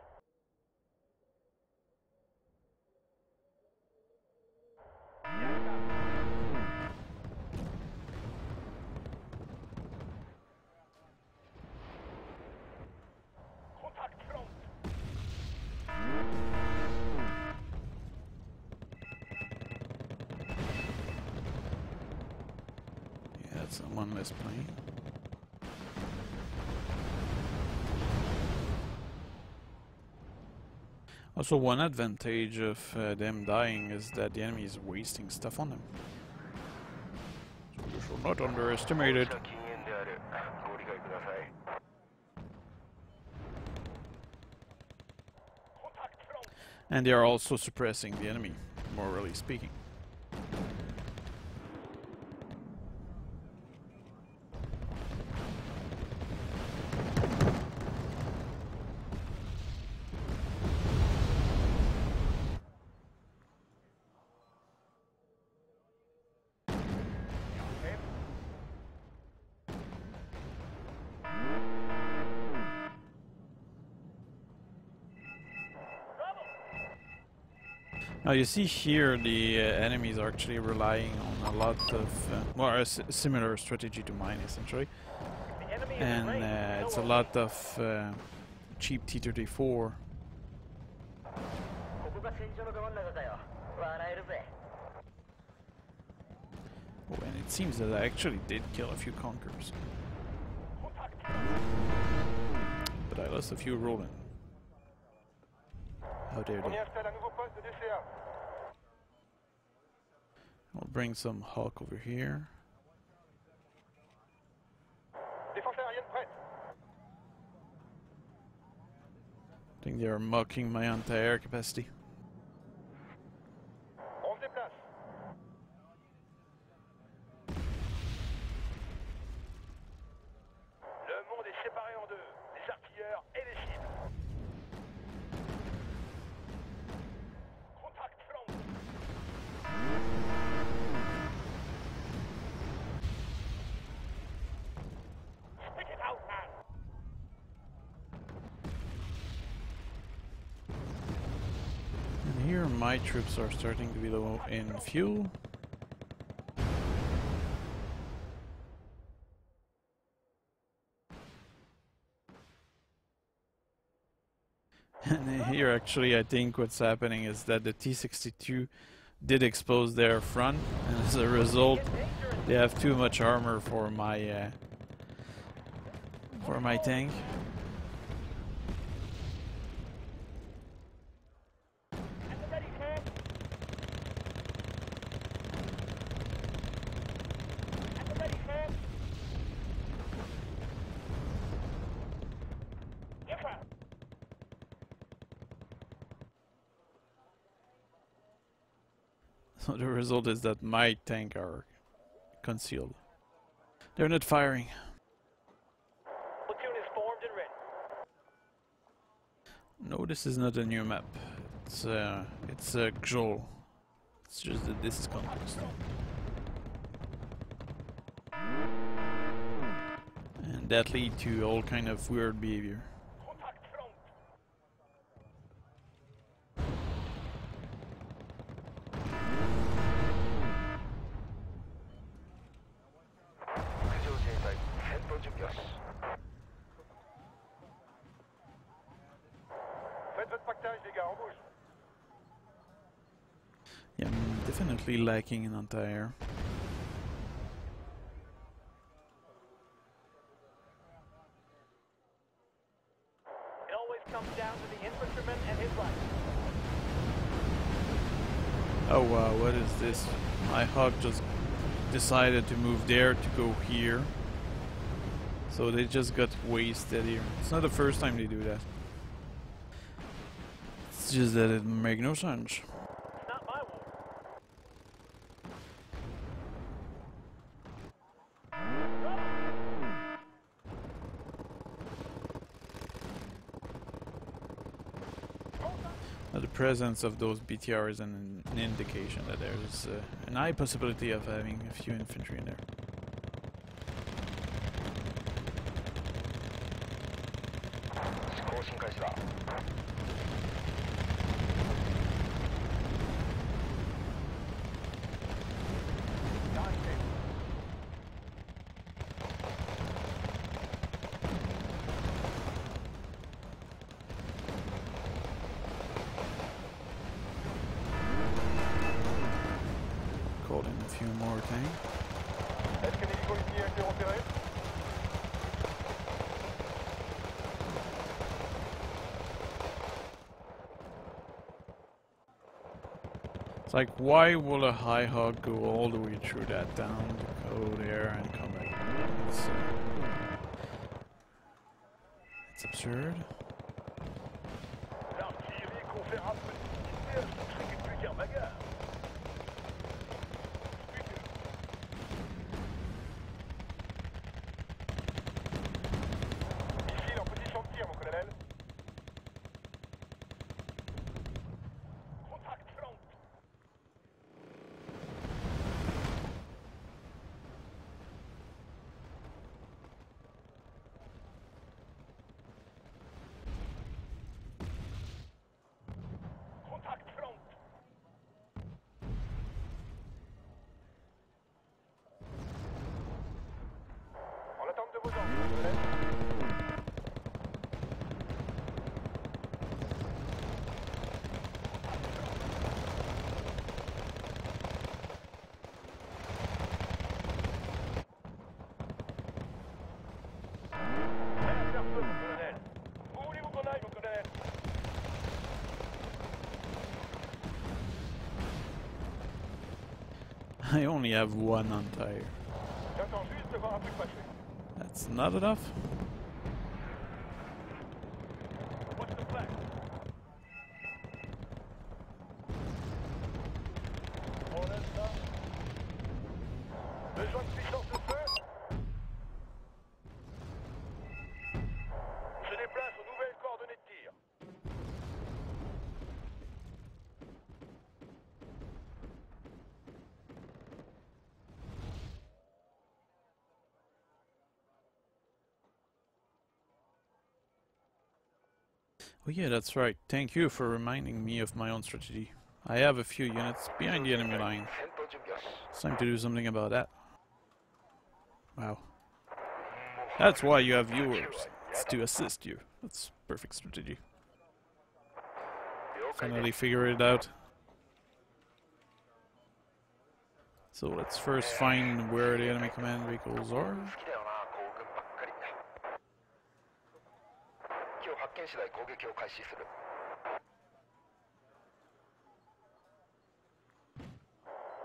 Contact front. Yeah, that's one less plane. Also, one advantage of them dying is that the enemy is wasting stuff on them. So you should not underestimate it. 禁煙である。ご理解ください。And they are also suppressing the enemy, morally speaking. Now you see here the enemies are actually relying on a lot of, well, a similar strategy to mine essentially. The enemy is And in range. it's a No one lot of cheap T-34. Oh, and it seems that I actually did kill a few conquerors. But I lost a few rolling. How dare On y they? installe un nouveau poste de DCA. I'll bring some Hawk over here. Défense aérienne prête. I think they are mocking my anti-air capacity. On se déplace. Le monde est séparé en deux. Les artilleurs et les cibles. Contact front. Stick it out, man. my troops are starting to be low in fuel. And here actually I think what's happening is that the T-62 did expose their front, and as a result they have too much armor for my tank. So the result is that my tank are concealed. They're not firing. Platoon is formed and ready. No, this is not a new map. It's Gjol. It's just that this is conquest. And that lead to all kind of weird behavior. Yeah, I'm definitely lacking in anti-air. It always comes down to the infantryman and his life. Oh wow, what is this? My hog just decided to move there to go here. So they just got wasted here. It's not the first time they do that. It's just that it makes no sense. It's not my war. The presence of those BTR is an indication that there is an high possibility of having a few infantry in there. Called in a few more tanks. Est-ce que l'hélico ennemi a été repéré? It's like, why will a high hog go all the way through that down to go there and come back? It's absurd. L'artillerie confère un petit unité, je serais plus dire bagarre. Missile en position de tir, mon colonel. Contact front. Contact front. En attente de vos ordres, mon colonel. Prêt à faire feu, mon colonel. Où voulez-vous qu'on aille, mon colonel? I only have one anti-air. J'attends juste de voir un truc passer. That's not enough. What's the plan? On a ça. Besoin de puissance de feu? On se déplace aux nouvelles coordonnées de tir. Oh yeah, that's right. Thank you for reminding me of my own strategy. I have a few units behind the enemy line. It's time to do something about that. Wow. That's why you have viewers. It's to assist you. That's perfect strategy. Finally figure it out. So let's first find where the enemy command vehicles are.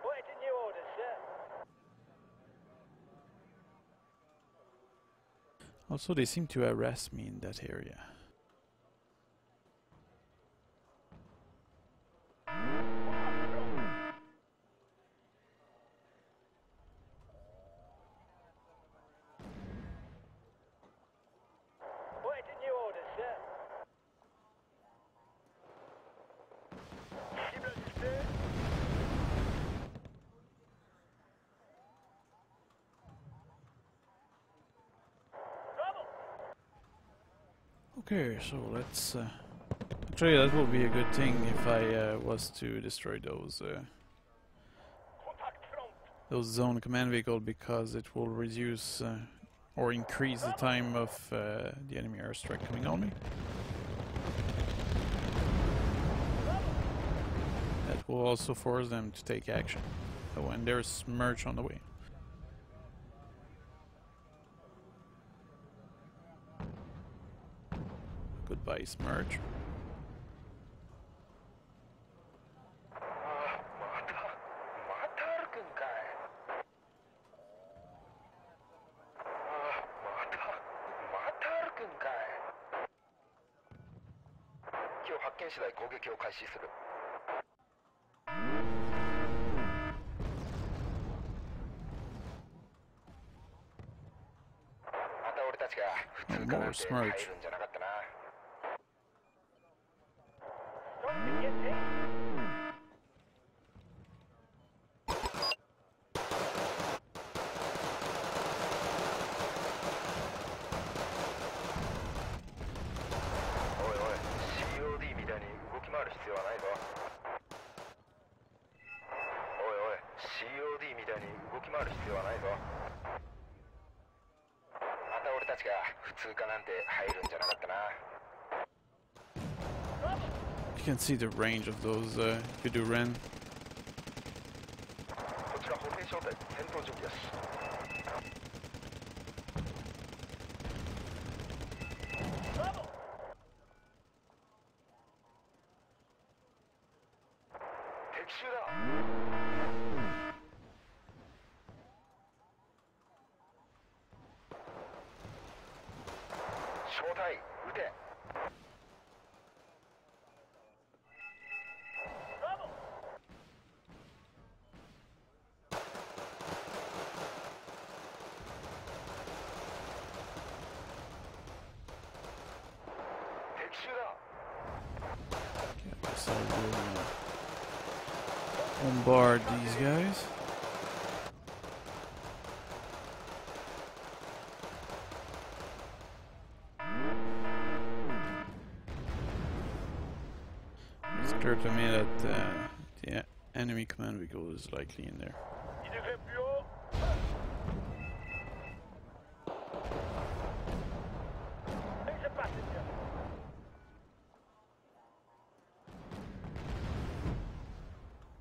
Waiting your orders, sir. Also, they seem to harass me in that area. Waiting your orders, sir. Cible displayed. Trouble. Okay, so let's... actually, that will be a good thing if I was to destroy Contact front. those zone command vehicle, because it will reduce or increase the time of the enemy airstrike coming on me. That will also force them to take action. Oh, and there's merge on the way. Goodbye, Smerge. Oh, more Smerge. Starting to get hit. You can see the range of those Yuduren. Trouble. Trouble. I guess I will bombard these guys. It's clear to me that the enemy command vehicle is likely in there. Il devrait plus haut. Things are passing, sir.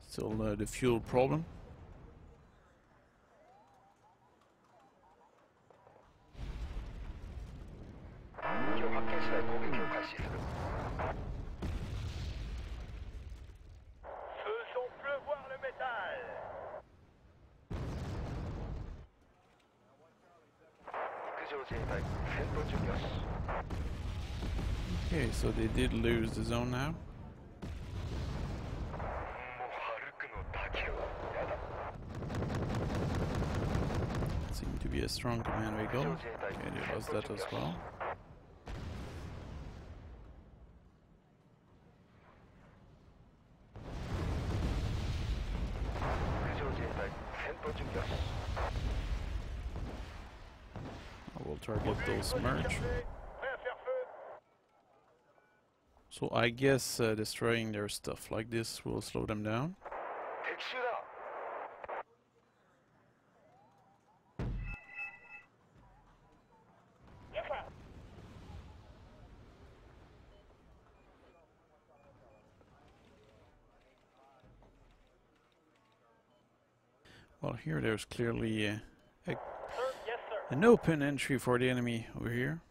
Still the fuel problem. Faisons pleuvoir le métal. Okay, so they did lose the zone now. Seemed to be a strong command vehicle. Okay, they lost that as well. I will target those merge. Prêt à faire feu. So I guess destroying their stuff like this will slow them down. 敵襲だ。 Well, here there's clearly Sir, yes, sir. an open entry for the enemy over here.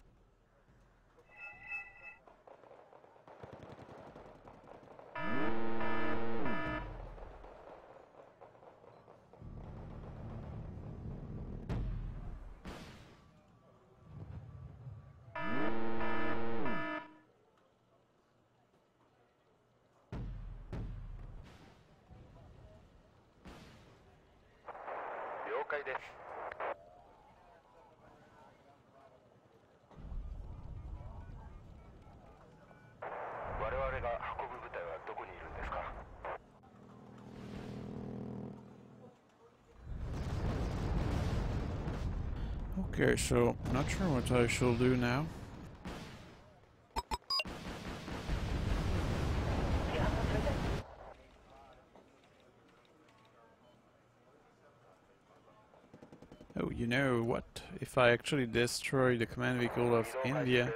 Okay, so not sure what I shall do now. Oh, you know what? If I actually destroy the command vehicle of India,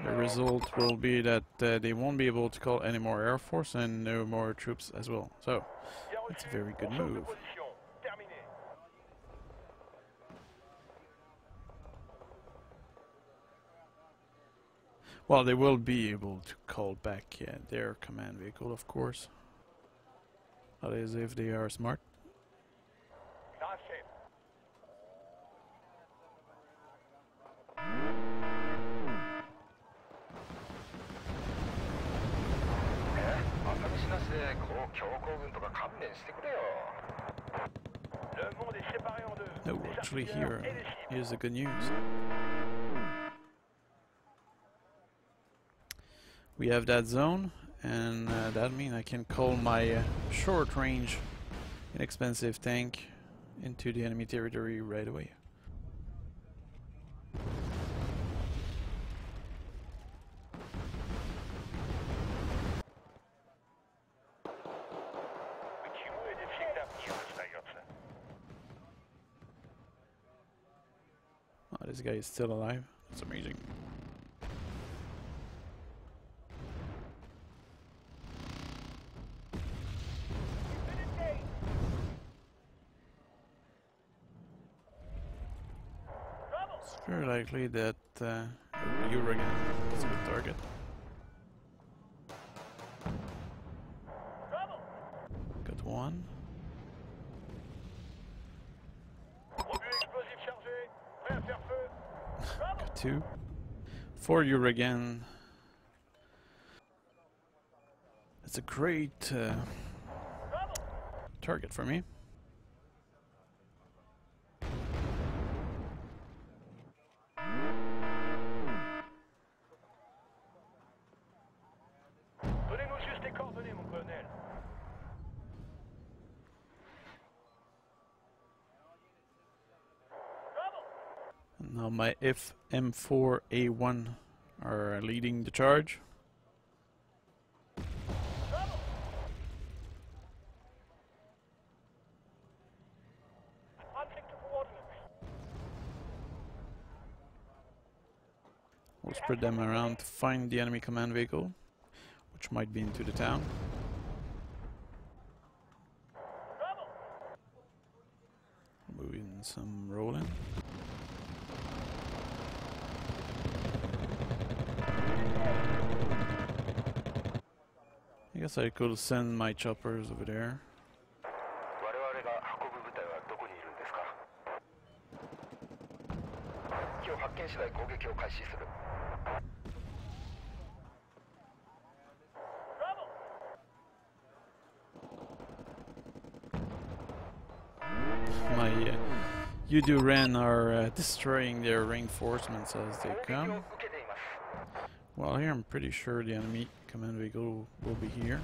the result will be that they won't be able to call any more air force and no more troops as well. So, that's a very good move. Well, they will be able to call back their command vehicle, of course. That is, if they are smart. No, actually here's the good news. We have that zone, and that means I can call my short-range, inexpensive tank into the enemy territory right away. Oh, this guy is still alive. That's amazing. It's very likely that Wargame is a good target. Got one. Got two. 4 Wargame. It's a great target for me. Now my M4A1 are leading the charge. We'll spread them around to find the enemy command vehicle, which might be into the town. Moving some rolling. I guess I could send my choppers over there. My Udu-Ren are destroying their reinforcements as they come. Well, here I'm pretty sure the enemy command vehicle will be here.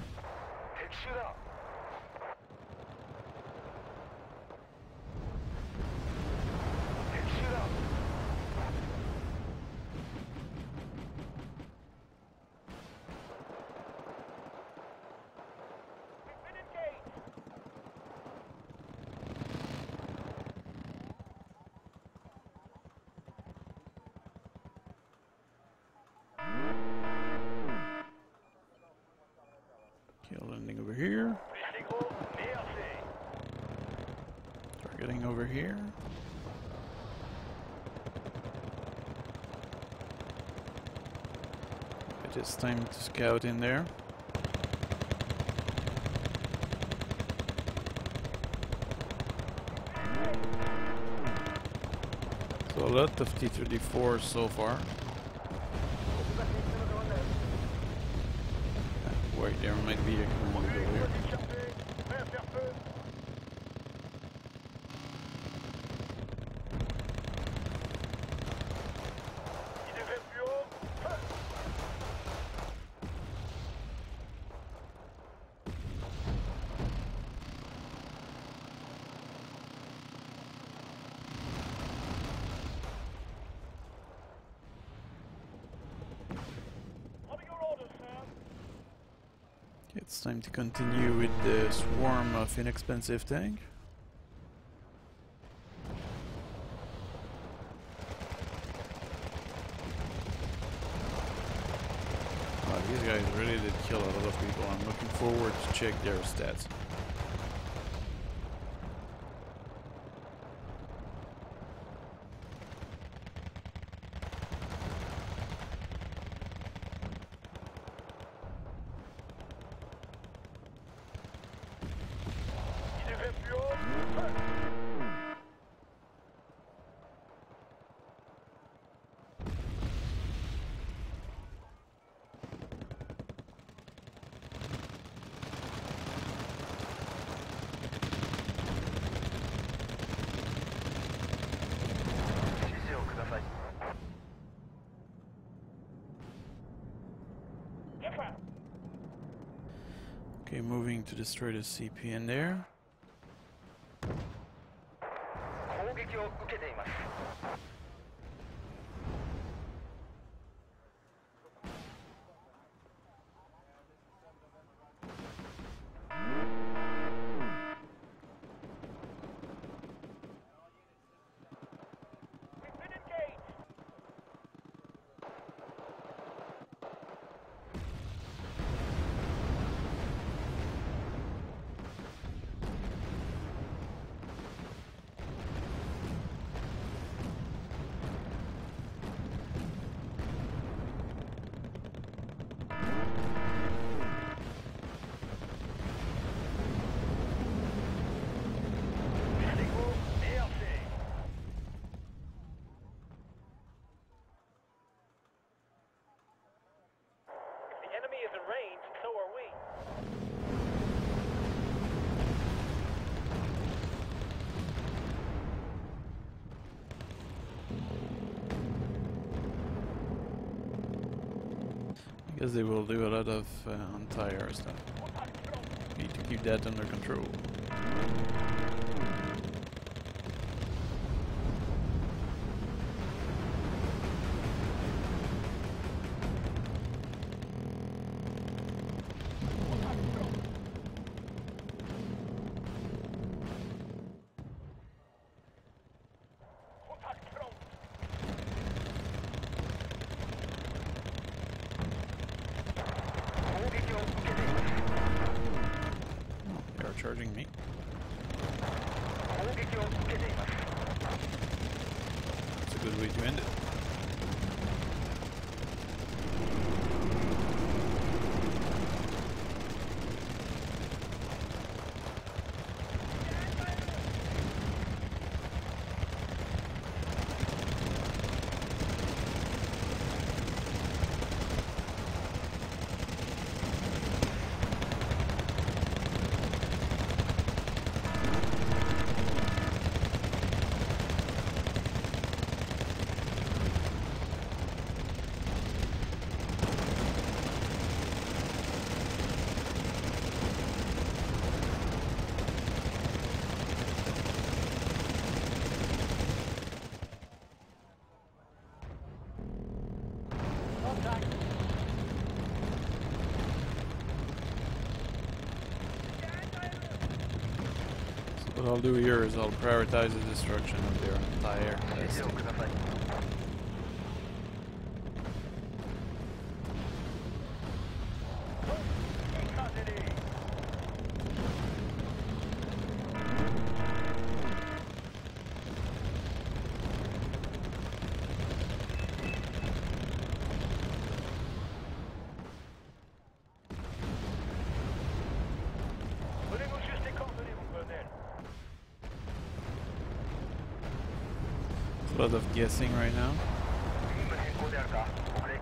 Getting over here. It is time to scout in there. So a lot of T-34 so far. Wait, there might be a commando here. It's time to continue with the swarm of inexpensive tank. Wow, these guys really did kill a lot of people. I'm looking forward to check their stats. Okay, moving to destroy the CP in there. I guess they will do a lot of anti-air stuff. Need to keep that under control. Charging me. That's a good way to end it. What I'll do here is I'll prioritize the destruction of their entire nest. A lot of guessing right now. 任務変更であるか。遅れ。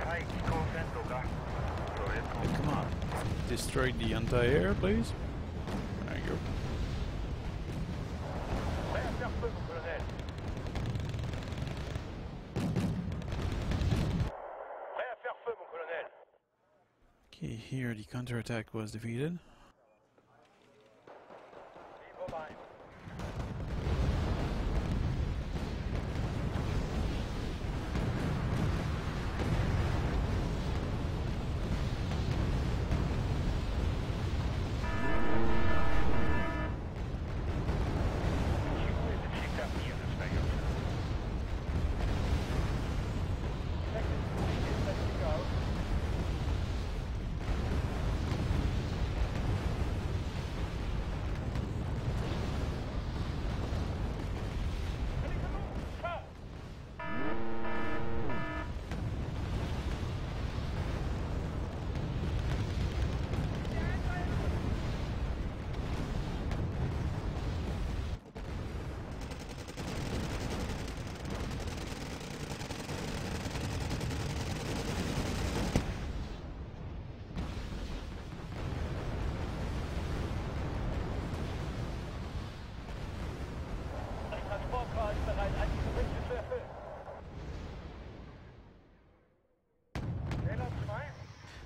はい、機構戦闘か。それと。 Come on, destroy the anti-air, please. There you go. Prêt à faire feu, mon colonel. Prêt à faire feu, mon colonel. Okay, here the counterattack was defeated. Vive vos lives.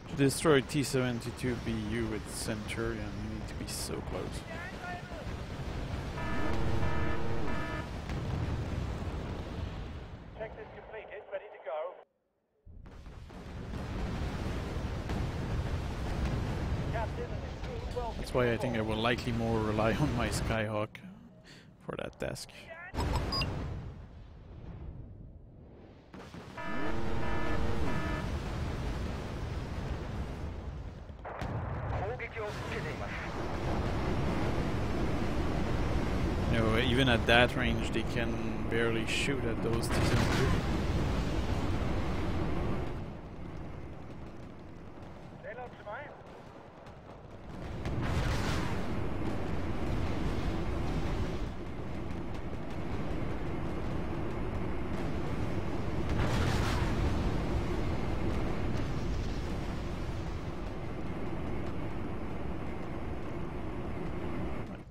To destroy T-72BU with Centurion, you need to be so close. Check this completed, ready to go. Captain and his crew welcome. That's why I think I will likely more rely on my Skyhawk for that task. You know, even at that range, they can barely shoot at those T-72.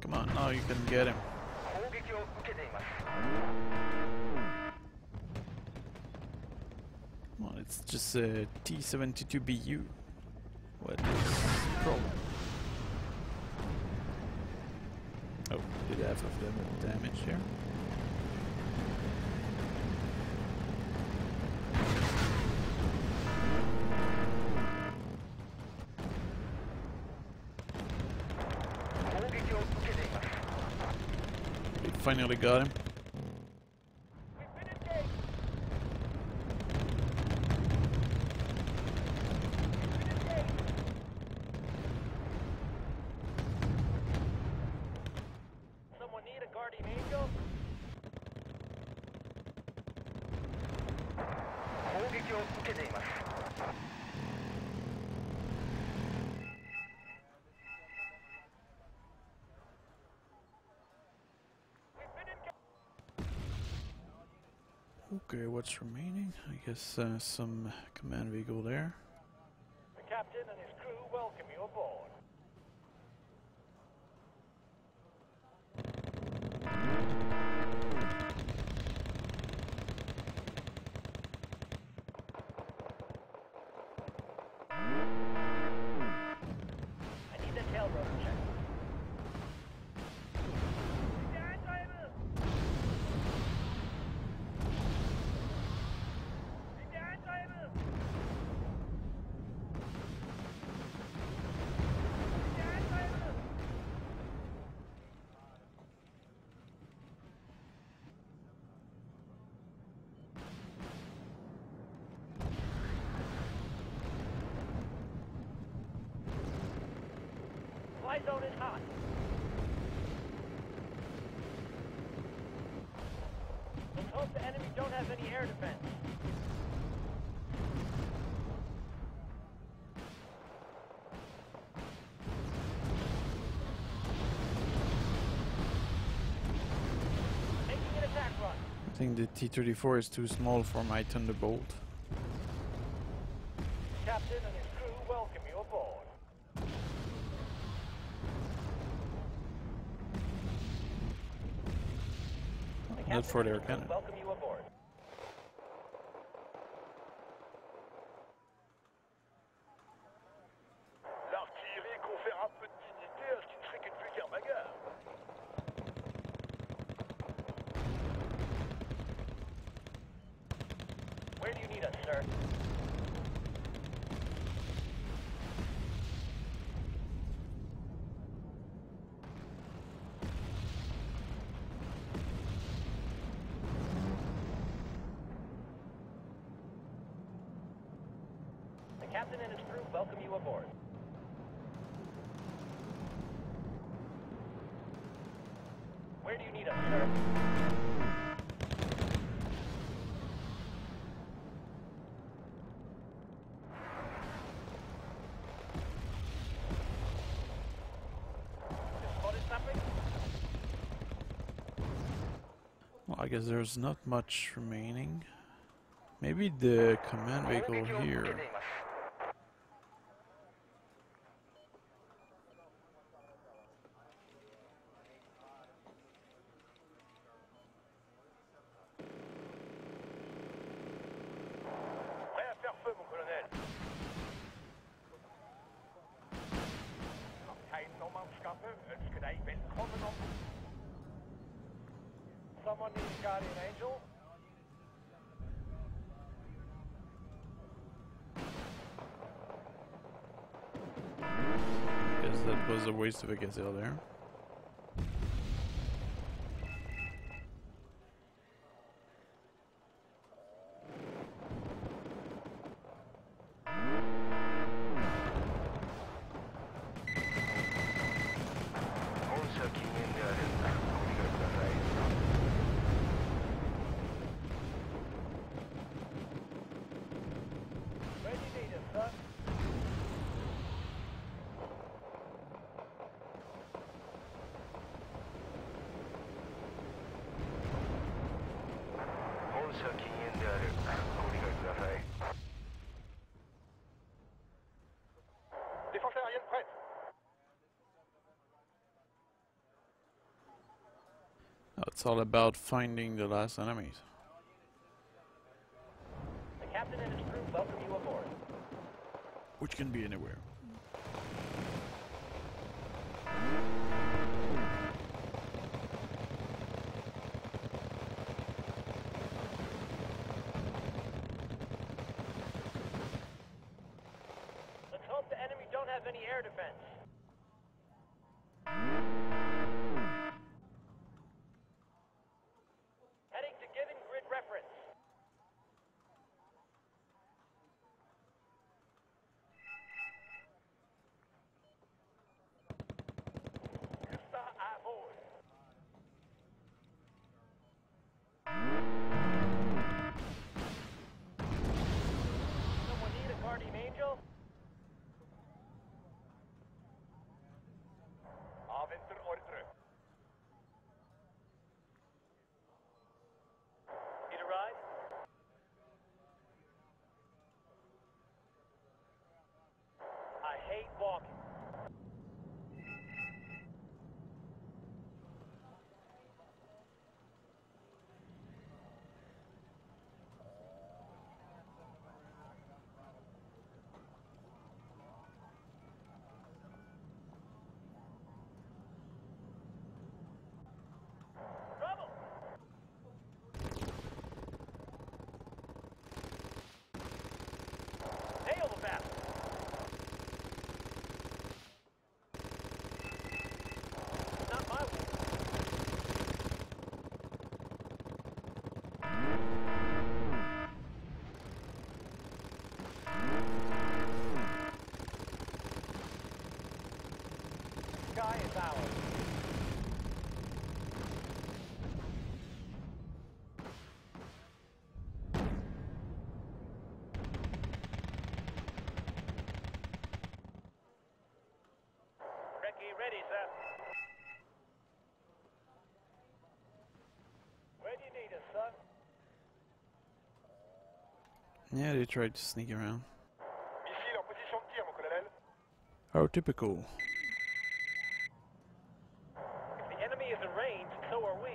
Come on, now you can get him. Come on, it's just a T-72BU. What is the problem? Oh, did half of them damage here? We finally got him. Someone need a guardian angel? Okay, what's remaining? I guess some command vehicle there. The captain and his crew welcome you aboard. I need the tail rotor check. Fly zone is hot. Looks hope the enemy don't have any air defense. Making an attack run. I think the T-34 is too small for my Thunderbolt. Captain and his crew welcome you aboard. Not for their cannon. Welcome you aboard. L'artillerie confère un peu de dignité à ce qui ne serait qu'une vulgaire bagarre. Where do you need us, sir? The captain and his crew welcome you aboard. Where do you need us, sir? Just spotted something? Well, I guess there's not much remaining. Maybe the command vehicle here. Prêt à faire feu, mon colonel. Kein Normannskappe, ønsker deg velkommen om. Someone need a guardian angel? Guess that was a waste of a gazelle there. Where do you need us, sir? Défense aérienne prête. It's all about finding the last enemies. The captain and his crew welcome you aboard. Which can be anywhere. Let's hope the enemy don't have any air defense. Heading to given grid reference. ready, sir. Where do you need us, son? Yeah, they tried to sneak around. Missile en position de tir, mon colonel. How typical. If the enemy is in range, so are we.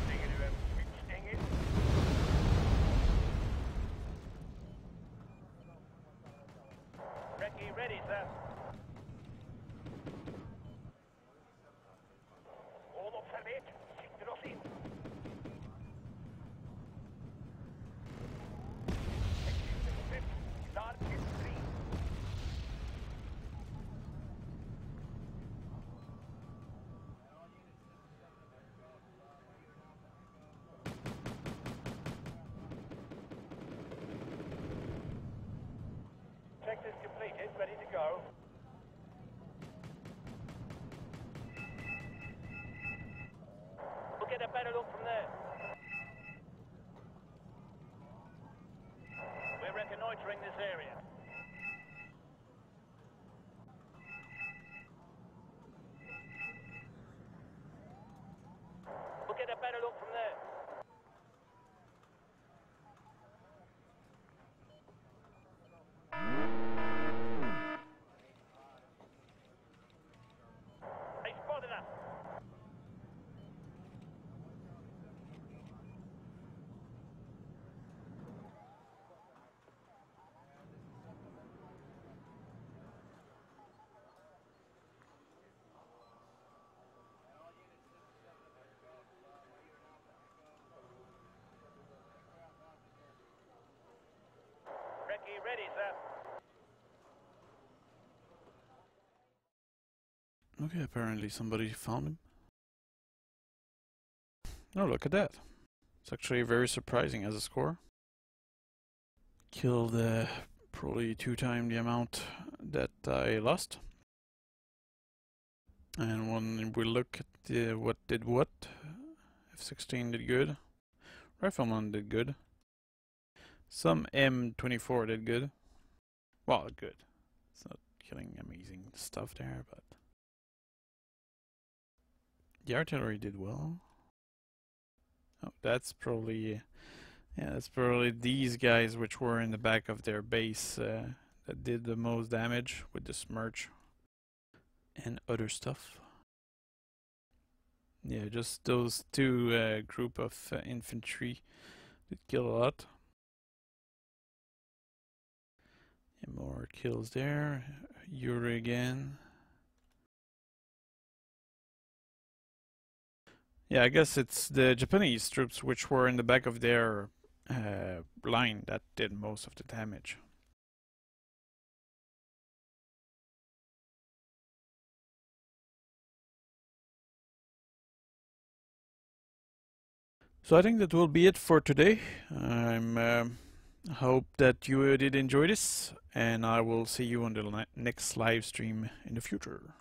Tegen u hem switch eng in. Recce ready, sir. Onobserveerd. Ziet er ons in. Start infantry. Checklist completed, ready to go. We'll get a better look from there. We're reconnoitering this area. We'll get a better look from there. They spotted us. Recce ready, sir. Okay, apparently somebody found him. Oh, look at that. It's actually very surprising as a score. Killed probably 2 times the amount that I lost. And when we look at the what did what, F-16 did good. Rifleman did good. Some M24 did good. Well, good. It's not killing amazing stuff there, but the artillery did well. Oh, that's probably, yeah, that's probably these guys which were in the back of their base that did the most damage with the smirch and other stuff. Yeah, just those 2 group of infantry did kill a lot. And more kills there. Yuri again. Yeah, I guess it's the Japanese troops which were in the back of their line that did most of the damage. So I think that will be it for today. I hope that you did enjoy this, and I will see you on the next live stream in the future.